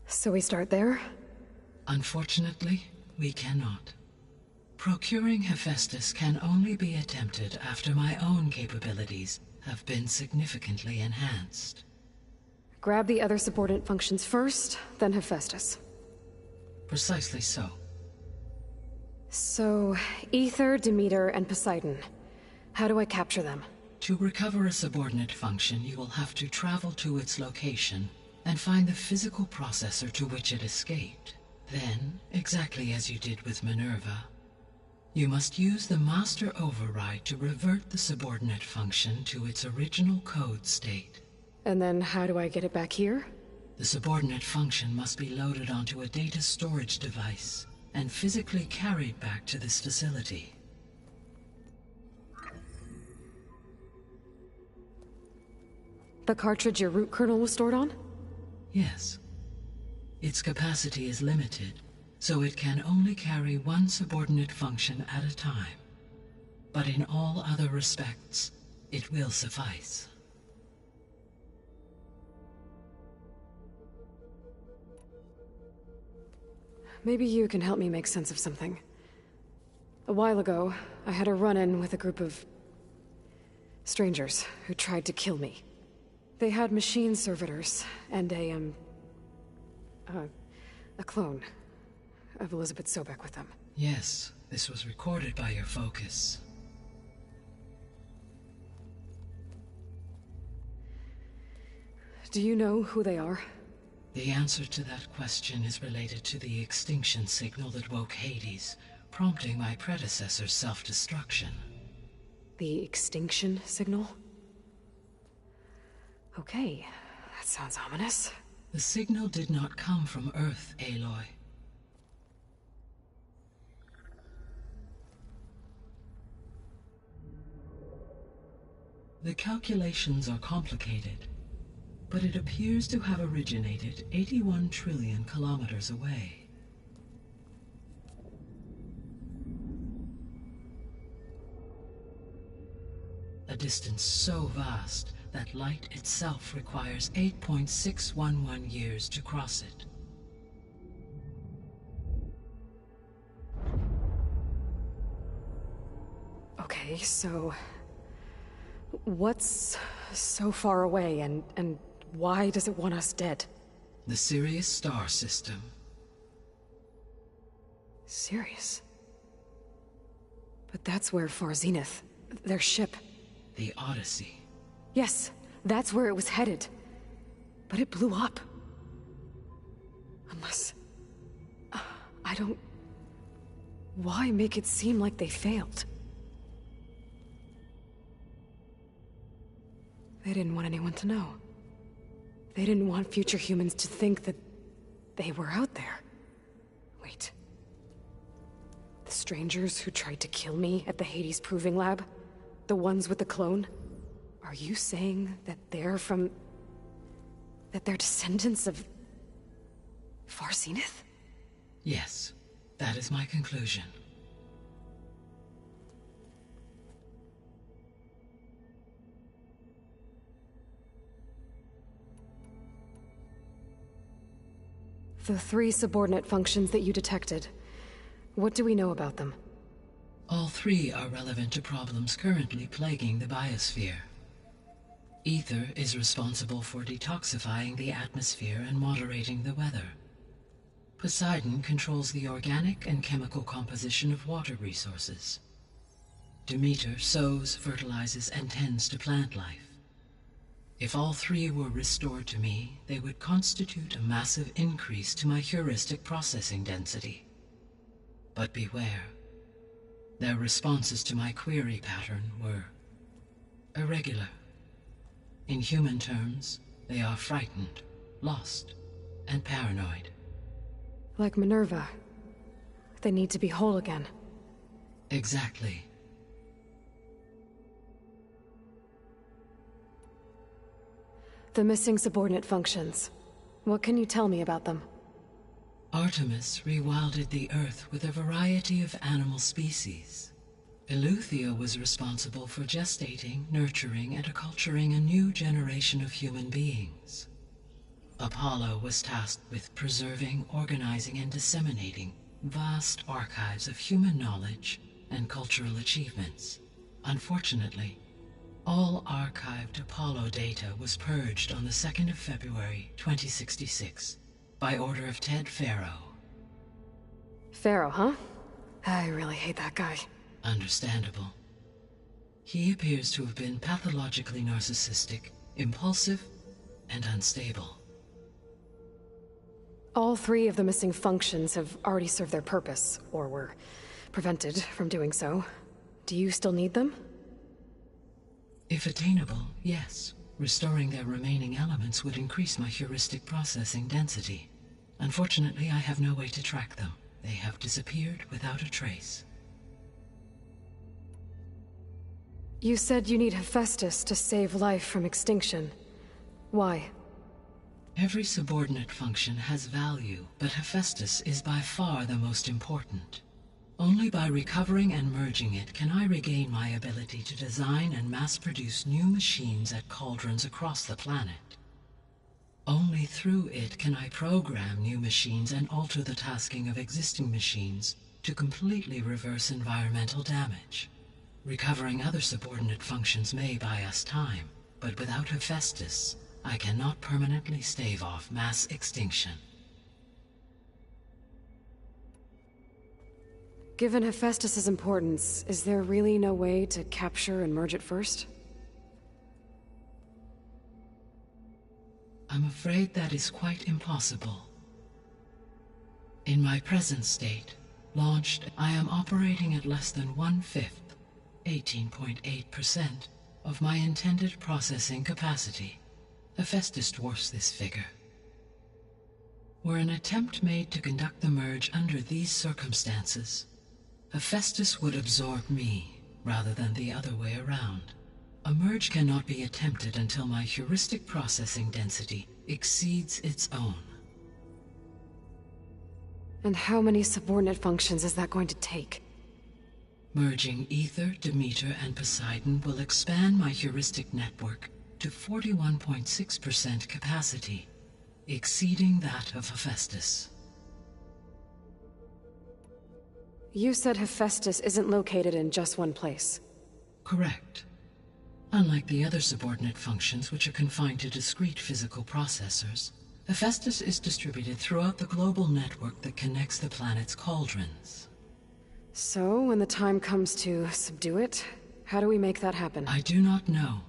So we start there? Unfortunately, we cannot. Procuring Hephaestus can only be attempted after my own capabilities have been significantly enhanced. Grab the other subordinate functions first, then Hephaestus. Precisely so. So, Aether, Demeter, and Poseidon. How do I capture them? To recover a subordinate function, you will have to travel to its location and find the physical processor to which it escaped. Then, exactly as you did with Minerva, you must use the master override to revert the subordinate function to its original code state. And then how do I get it back here? The subordinate function must be loaded onto a data storage device and physically carried back to this facility. The cartridge your root kernel was stored on? Yes. Its capacity is limited, so it can only carry one subordinate function at a time. But in all other respects, it will suffice. Maybe you can help me make sense of something. A while ago, I had a run-in with a group of strangers who tried to kill me. They had machine servitors and a clone of Elizabeth Sobek with them. Yes, this was recorded by your focus. Do you know who they are? The answer to that question is related to the extinction signal that woke Hades, prompting my predecessor's self-destruction. The extinction signal? Okay, that sounds ominous. The signal did not come from Earth, Aloy. The calculations are complicated, but it appears to have originated 81 trillion kilometers away. A distance so vast that light itself requires 8.611 years to cross it. Okay, so what's so far away, and why does it want us dead? The Sirius star system. Sirius? But that's where Far Zenith, their ship... The Odyssey. Yes, that's where it was headed. But it blew up. Unless... I don't... Why make it seem like they failed? They didn't want anyone to know. They didn't want future humans to think that they were out there. Wait. The strangers who tried to kill me at the Hades Proving Lab? The ones with the clone? Are you saying that they're from... that they're descendants of... Far Zenith? Yes, that is my conclusion. The 3 subordinate functions that you detected. What do we know about them? All 3 are relevant to problems currently plaguing the biosphere. Ether is responsible for detoxifying the atmosphere and moderating the weather. Poseidon controls the organic and chemical composition of water resources. Demeter sows, fertilizes, and tends to plant life. If all 3 were restored to me, they would constitute a massive increase to my heuristic processing density. But beware. Their responses to my query pattern were irregular. In human terms, they are frightened, lost, and paranoid. Like Minerva. They need to be whole again. Exactly. The missing subordinate functions. What can you tell me about them? Artemis rewilded the Earth with a variety of animal species. Eleuthia was responsible for gestating, nurturing, and acculturating a new generation of human beings. Apollo was tasked with preserving, organizing, and disseminating vast archives of human knowledge and cultural achievements. Unfortunately, all archived Apollo data was purged on the 2nd of February, 2066. By order of Ted Faro. Faro, huh? I really hate that guy. Understandable. He appears to have been pathologically narcissistic, impulsive, and unstable. All 3 of the missing functions have already served their purpose, or were prevented from doing so. Do you still need them? If attainable, yes. Restoring their remaining elements would increase my heuristic processing density. Unfortunately, I have no way to track them. They have disappeared without a trace. You said you need Hephaestus to save life from extinction. Why? Every subordinate function has value, but Hephaestus is by far the most important. Only by recovering and merging it can I regain my ability to design and mass-produce new machines at cauldrons across the planet. Only through it can I program new machines and alter the tasking of existing machines to completely reverse environmental damage. Recovering other subordinate functions may buy us time, but without Hephaestus, I cannot permanently stave off mass extinction. Given Hephaestus's importance, is there really no way to capture and merge it first? I'm afraid that is quite impossible. In my present state, launched, I am operating at less than 1/5, 18.8%, of my intended processing capacity. Hephaestus dwarfs this figure. Were an attempt made to conduct the merge under these circumstances, Hephaestus would absorb me, rather than the other way around. A merge cannot be attempted until my heuristic processing density exceeds its own. And how many subordinate functions is that going to take? Merging Ether, Demeter, and Poseidon will expand my heuristic network to 41.6% capacity, exceeding that of Hephaestus. You said Hephaestus isn't located in just one place. Correct. Unlike the other subordinate functions, which are confined to discrete physical processors, Hephaestus is distributed throughout the global network that connects the planet's cauldrons. So, when the time comes to subdue it, how do we make that happen? I do not know.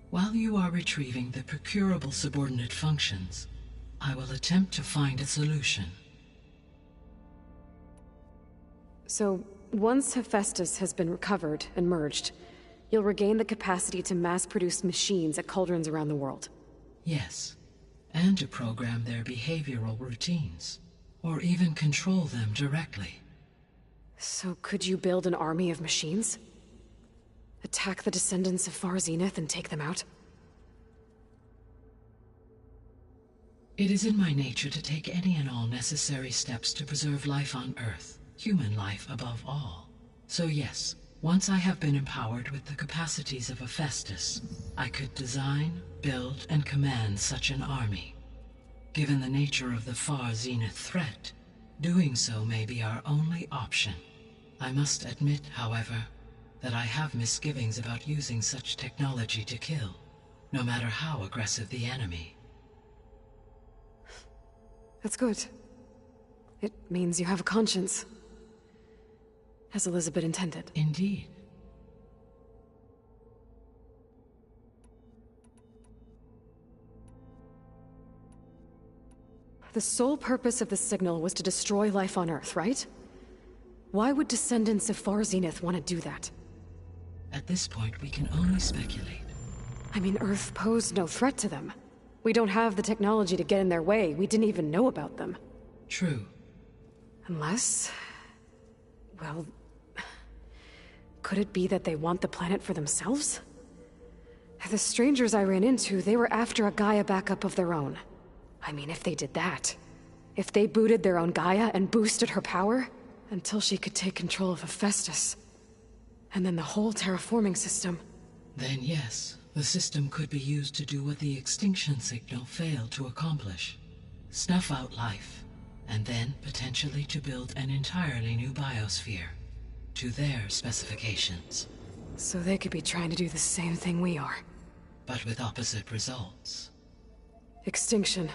While you are retrieving the procurable subordinate functions, I will attempt to find a solution. So, once Hephaestus has been recovered and merged, you'll regain the capacity to mass-produce machines at cauldrons around the world. Yes, and to program their behavioral routines, or even control them directly. So could you build an army of machines? Attack the descendants of Far Zenith and take them out? It is in my nature to take any and all necessary steps to preserve life on Earth, human life above all. So yes, once I have been empowered with the capacities of Hephaestus, I could design, build, and command such an army. Given the nature of the Far Zenith threat, doing so may be our only option. I must admit, however, that I have misgivings about using such technology to kill, no matter how aggressive the enemy. That's good. It means you have a conscience. As Elizabeth intended. Indeed. The sole purpose of the signal was to destroy life on Earth, right? Why would descendants of Far Zenith want to do that? At this point, we can only speculate. I mean, Earth posed no threat to them. We don't have the technology to get in their way. We didn't even know about them. True. Unless... well... could it be that they want the planet for themselves? The strangers I ran into, they were after a Gaia backup of their own. I mean, if they did that... if they booted their own Gaia and boosted her power... until she could take control of Hephaestus. And then the whole terraforming system. Then yes, the system could be used to do what the extinction signal failed to accomplish. Snuff out life, and then potentially to build an entirely new biosphere, to their specifications. So they could be trying to do the same thing we are. But with opposite results. Extinction,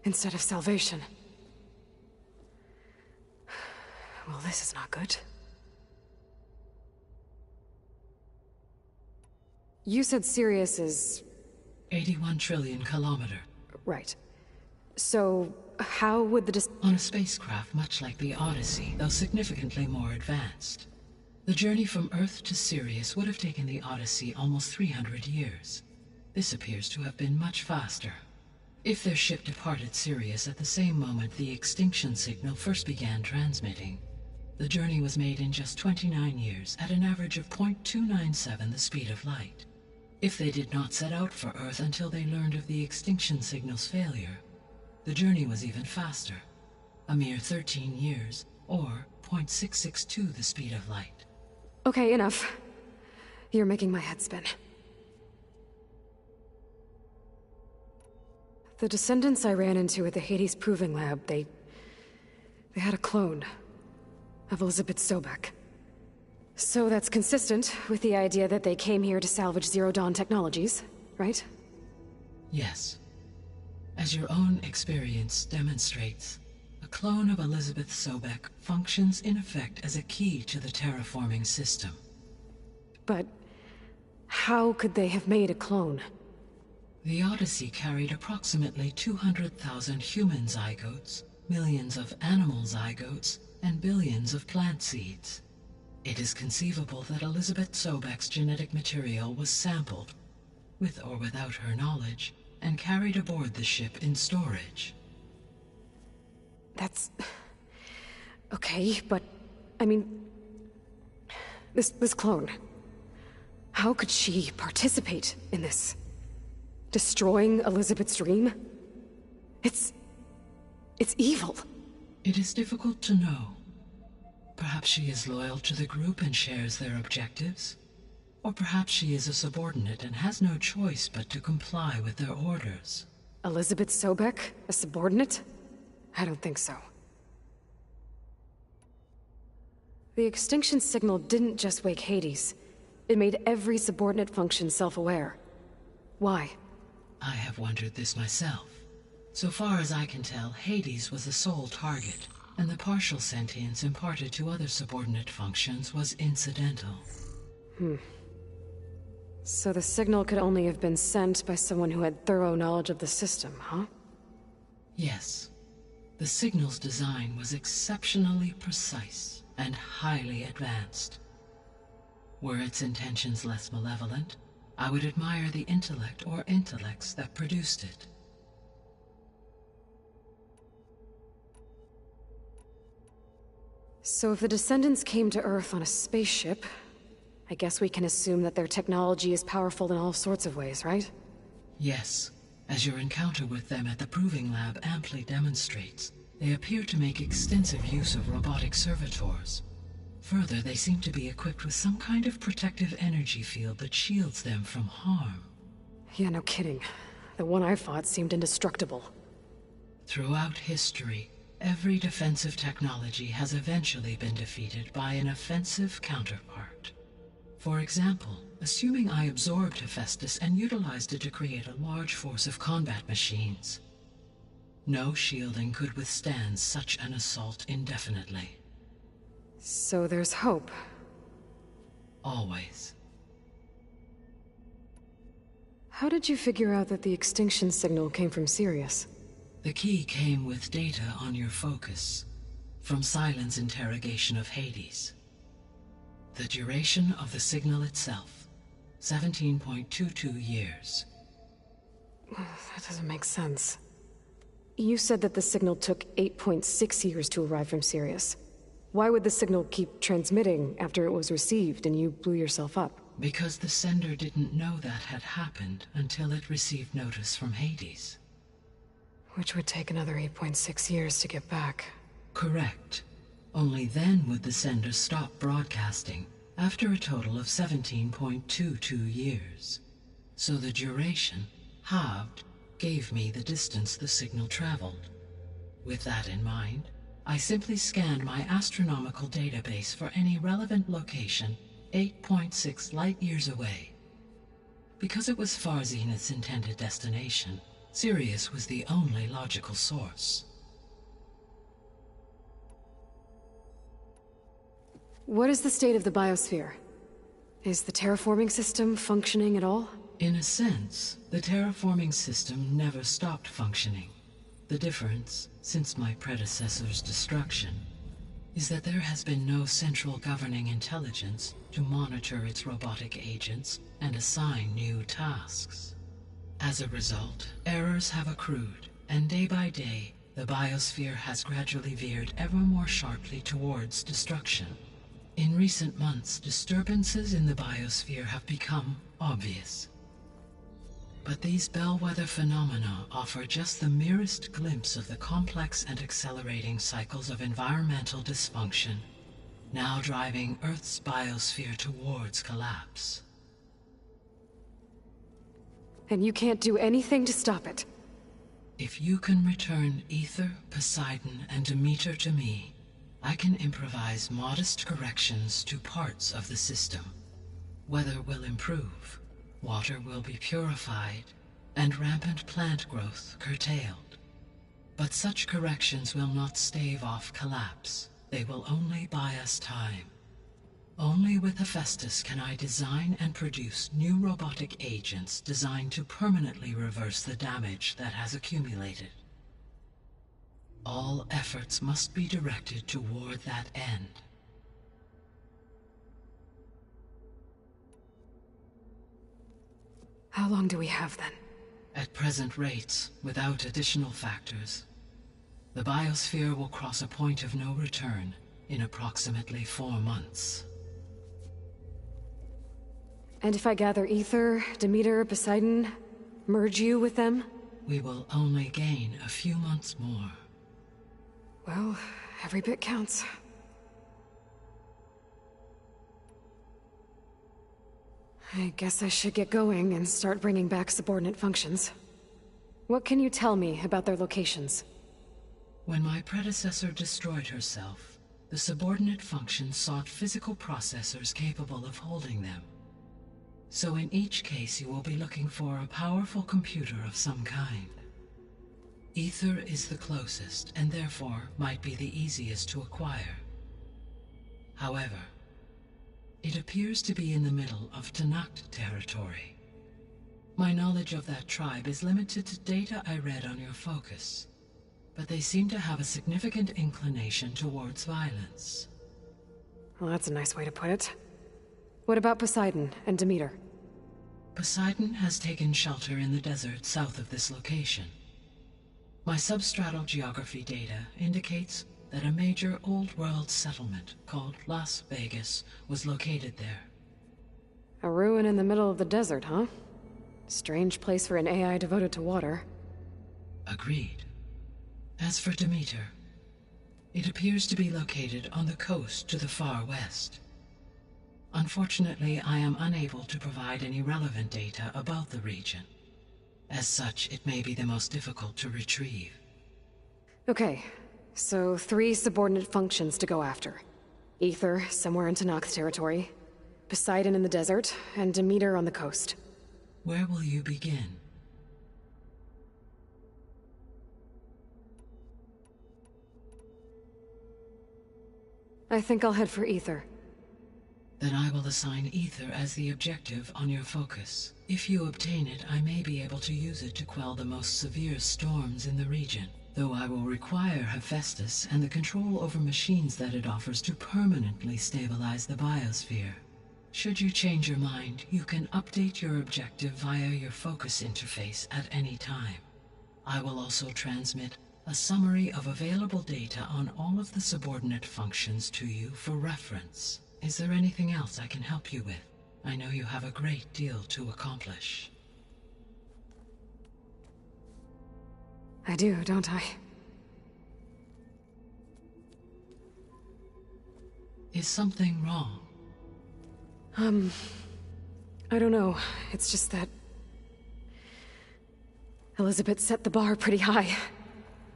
instead of salvation. Well, this is not good. You said Sirius is... 81 trillion kilometer. Right. So, how would the On a spacecraft much like the Odyssey, though significantly more advanced. The journey from Earth to Sirius would have taken the Odyssey almost 300 years. This appears to have been much faster. If their ship departed Sirius at the same moment the extinction signal first began transmitting, the journey was made in just 29 years at an average of 0.297 the speed of light. If they did not set out for Earth until they learned of the extinction signal's failure, the journey was even faster, a mere 13 years, or 0.662 the speed of light. Okay, enough. You're making my head spin. The descendants I ran into at the Hades Proving Lab, they had a clone of Elizabeth Sobek. So that's consistent with the idea that they came here to salvage Zero Dawn technologies, right? Yes. As your own experience demonstrates, a clone of Elizabeth Sobek functions in effect as a key to the terraforming system. But how could they have made a clone? The Odyssey carried approximately 200,000 human zygotes, millions of animal zygotes, and billions of plant seeds. It is conceivable that Elizabeth Sobek's genetic material was sampled, with or without her knowledge, and carried aboard the ship in storage. That's... okay, but... I mean... This clone... How could she participate in this? Destroying Elizabeth's dream? It's evil. It is difficult to know. Perhaps she is loyal to the group and shares their objectives. Or perhaps she is a subordinate and has no choice but to comply with their orders. Elizabeth Sobek, a subordinate? I don't think so. The extinction signal didn't just wake Hades. It made every subordinate function self-aware. Why? I have wondered this myself. So far as I can tell, Hades was the sole target, and the partial sentience imparted to other subordinate functions was incidental. So the signal could only have been sent by someone who had thorough knowledge of the system, huh? Yes. The signal's design was exceptionally precise and highly advanced. Were its intentions less malevolent, I would admire the intellect or intellects that produced it. So if the Descendants came to Earth on a spaceship, I guess we can assume that their technology is powerful in all sorts of ways, right? Yes. As your encounter with them at the Proving Lab amply demonstrates, they appear to make extensive use of robotic servitors. Further, they seem to be equipped with some kind of protective energy field that shields them from harm. Yeah, no kidding. The one I fought seemed indestructible. Throughout history, every defensive technology has eventually been defeated by an offensive counterpart. For example, assuming I absorbed Hephaestus and utilized it to create a large force of combat machines. No shielding could withstand such an assault indefinitely. So there's hope. Always. How did you figure out that the extinction signal came from Sirius? The key came with data on your focus, from Silent's interrogation of Hades. The duration of the signal itself, 17.22 years. That doesn't make sense. You said that the signal took 8.6 years to arrive from Sirius. Why would the signal keep transmitting after it was received and you blew yourself up? Because the sender didn't know that had happened until it received notice from Hades. Which would take another 8.6 years to get back. Correct. Only then would the sender stop broadcasting, after a total of 17.22 years. So the duration, halved, gave me the distance the signal traveled. With that in mind, I simply scanned my astronomical database for any relevant location 8.6 light-years away. Because it was Far Zenith's intended destination, Sirius was the only logical source. What is the state of the biosphere? Is the terraforming system functioning at all? In a sense, the terraforming system never stopped functioning. The difference, since my predecessor's destruction, is that there has been no central governing intelligence to monitor its robotic agents and assign new tasks. As a result, errors have accrued, and day by day, the biosphere has gradually veered ever more sharply towards destruction. In recent months, disturbances in the biosphere have become obvious. But these bellwether phenomena offer just the merest glimpse of the complex and accelerating cycles of environmental dysfunction, now driving Earth's biosphere towards collapse. And you can't do anything to stop it? If you can return Aether, Poseidon, and Demeter to me, I can improvise modest corrections to parts of the system. Weather will improve. Water will be purified, and rampant plant growth curtailed. But such corrections will not stave off collapse. They will only buy us time. Only with Hephaestus can I design and produce new robotic agents designed to permanently reverse the damage that has accumulated. All efforts must be directed toward that end. How long do we have then? At present rates, without additional factors, the biosphere will cross a point of no return in approximately 4 months. And if I gather Ether, Demeter, Poseidon, merge you with them? We will only gain a few months more. Well, every bit counts. I guess I should get going and start bringing back subordinate functions. What can you tell me about their locations? When my predecessor destroyed herself, the subordinate functions sought physical processors capable of holding them. So in each case you will be looking for a powerful computer of some kind. Ether is the closest, and therefore might be the easiest to acquire. However, it appears to be in the middle of Tenakth territory. My knowledge of that tribe is limited to data I read on your focus, but they seem to have a significant inclination towards violence. Well, that's a nice way to put it. What about Poseidon and Demeter? Poseidon has taken shelter in the desert south of this location. My substratal geography data indicates that a major old-world settlement called Las Vegas was located there. A ruin in the middle of the desert, huh? Strange place for an AI devoted to water. Agreed. As for Demeter, it appears to be located on the coast to the far west. Unfortunately, I am unable to provide any relevant data about the region. As such, it may be the most difficult to retrieve. Okay, so 3 subordinate functions to go after. Ether, somewhere in Tenakth territory, Poseidon in the desert, and Demeter on the coast. Where will you begin? I think I'll head for Ether. Then I will assign Ether as the objective on your focus. If you obtain it, I may be able to use it to quell the most severe storms in the region, though I will require Hephaestus and the control over machines that it offers to permanently stabilize the biosphere. Should you change your mind, you can update your objective via your focus interface at any time. I will also transmit a summary of available data on all of the subordinate functions to you for reference. Is there anything else I can help you with? I know you have a great deal to accomplish. I do, don't I? Is something wrong? I don't know. It's just that Elizabeth set the bar pretty high.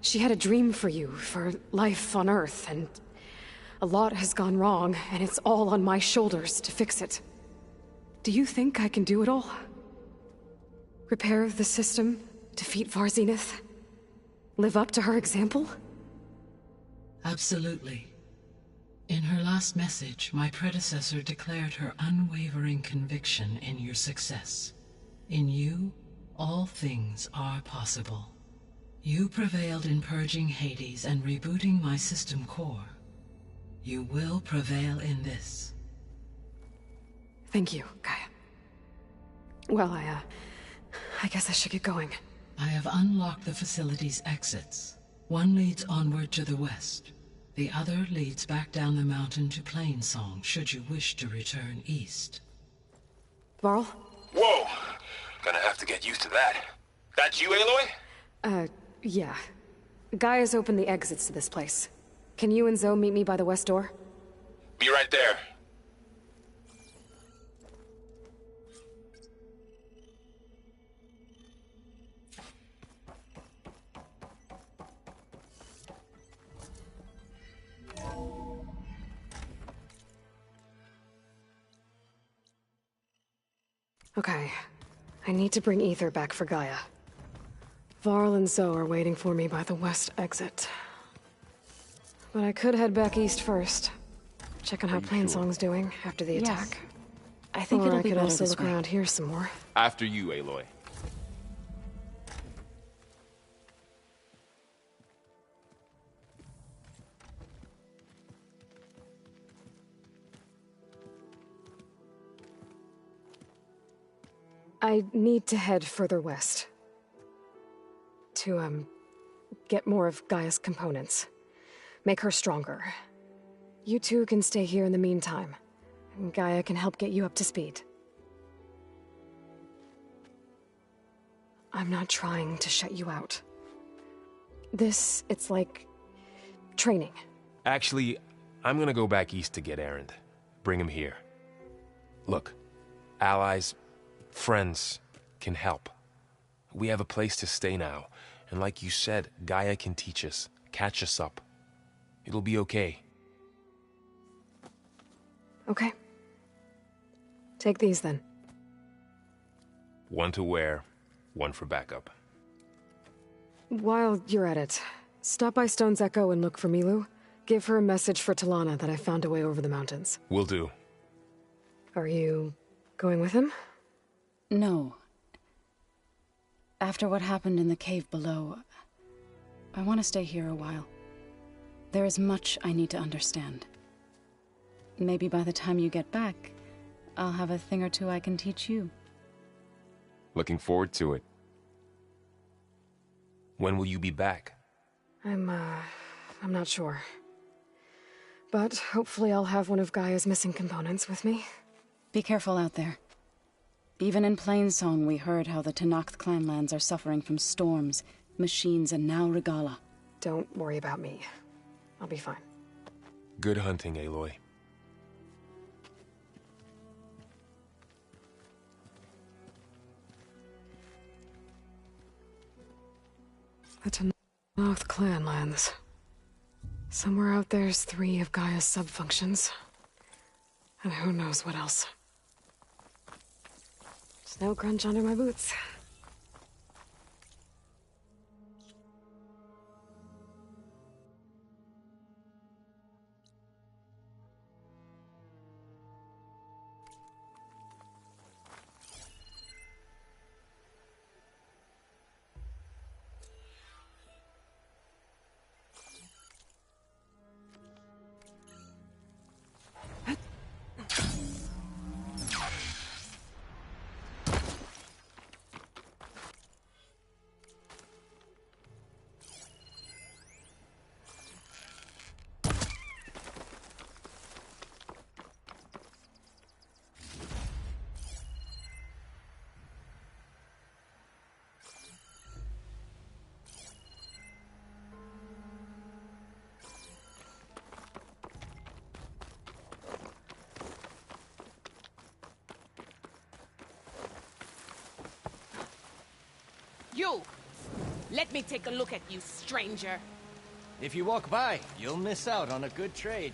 She had a dream for you, for life on Earth, and a lot has gone wrong, and it's all on my shoulders to fix it. Do you think I can do it all? Repair the system, defeat Varzinith, live up to her example? Absolutely. In her last message, my predecessor declared her unwavering conviction in your success. In you, all things are possible. You prevailed in purging Hades and rebooting my system core. You will prevail in this. Thank you, Gaia. Well, I guess I should get going. I have unlocked the facility's exits. One leads onward to the west. The other leads back down the mountain to Plainsong, should you wish to return east. Varl? Whoa! Gonna have to get used to that. That you, Aloy? Yeah. Gaia's opened the exits to this place. Can you and Zoe meet me by the west door? Be right there. Okay. I need to bring Ether back for Gaia. Varl and Zoe are waiting for me by the west exit. But I could head back east first. Check on how Plainsong's doing after the attack. I think it'll I be could better also this look way. around here some more. After you, Aloy. I need to head further west. To, get more of Gaia's components. Make her stronger. You two can stay here in the meantime. And Gaia can help get you up to speed. I'm not trying to shut you out. It's like... training. Actually, I'm gonna go back east to get Erend. Bring him here. Look, allies, friends can help. We have a place to stay now, and like you said, Gaia can teach us, catch us up. It'll be okay. Okay. Take these then. One to wear, one for backup. While you're at it, stop by Stone's Echo and look for Milu. Give her a message for Talana that I found a way over the mountains. Will do. Are you going with him? No. After what happened in the cave below, I want to stay here a while. There is much I need to understand. Maybe by the time you get back, I'll have a thing or two I can teach you. Looking forward to it. When will you be back? I'm not sure. But hopefully I'll have one of Gaia's missing components with me. Be careful out there. Even in Plainsong, we heard how the Tenakth clanlands are suffering from storms, machines, and now Regalla. Don't worry about me. I'll be fine. Good hunting, Aloy. The Tenakth clanlands. Somewhere out there's 3 of Gaia's sub-functions. And who knows what else. Snow crunch under my boots. You! Let me take a look at you, stranger. If you walk by, you'll miss out on a good trade.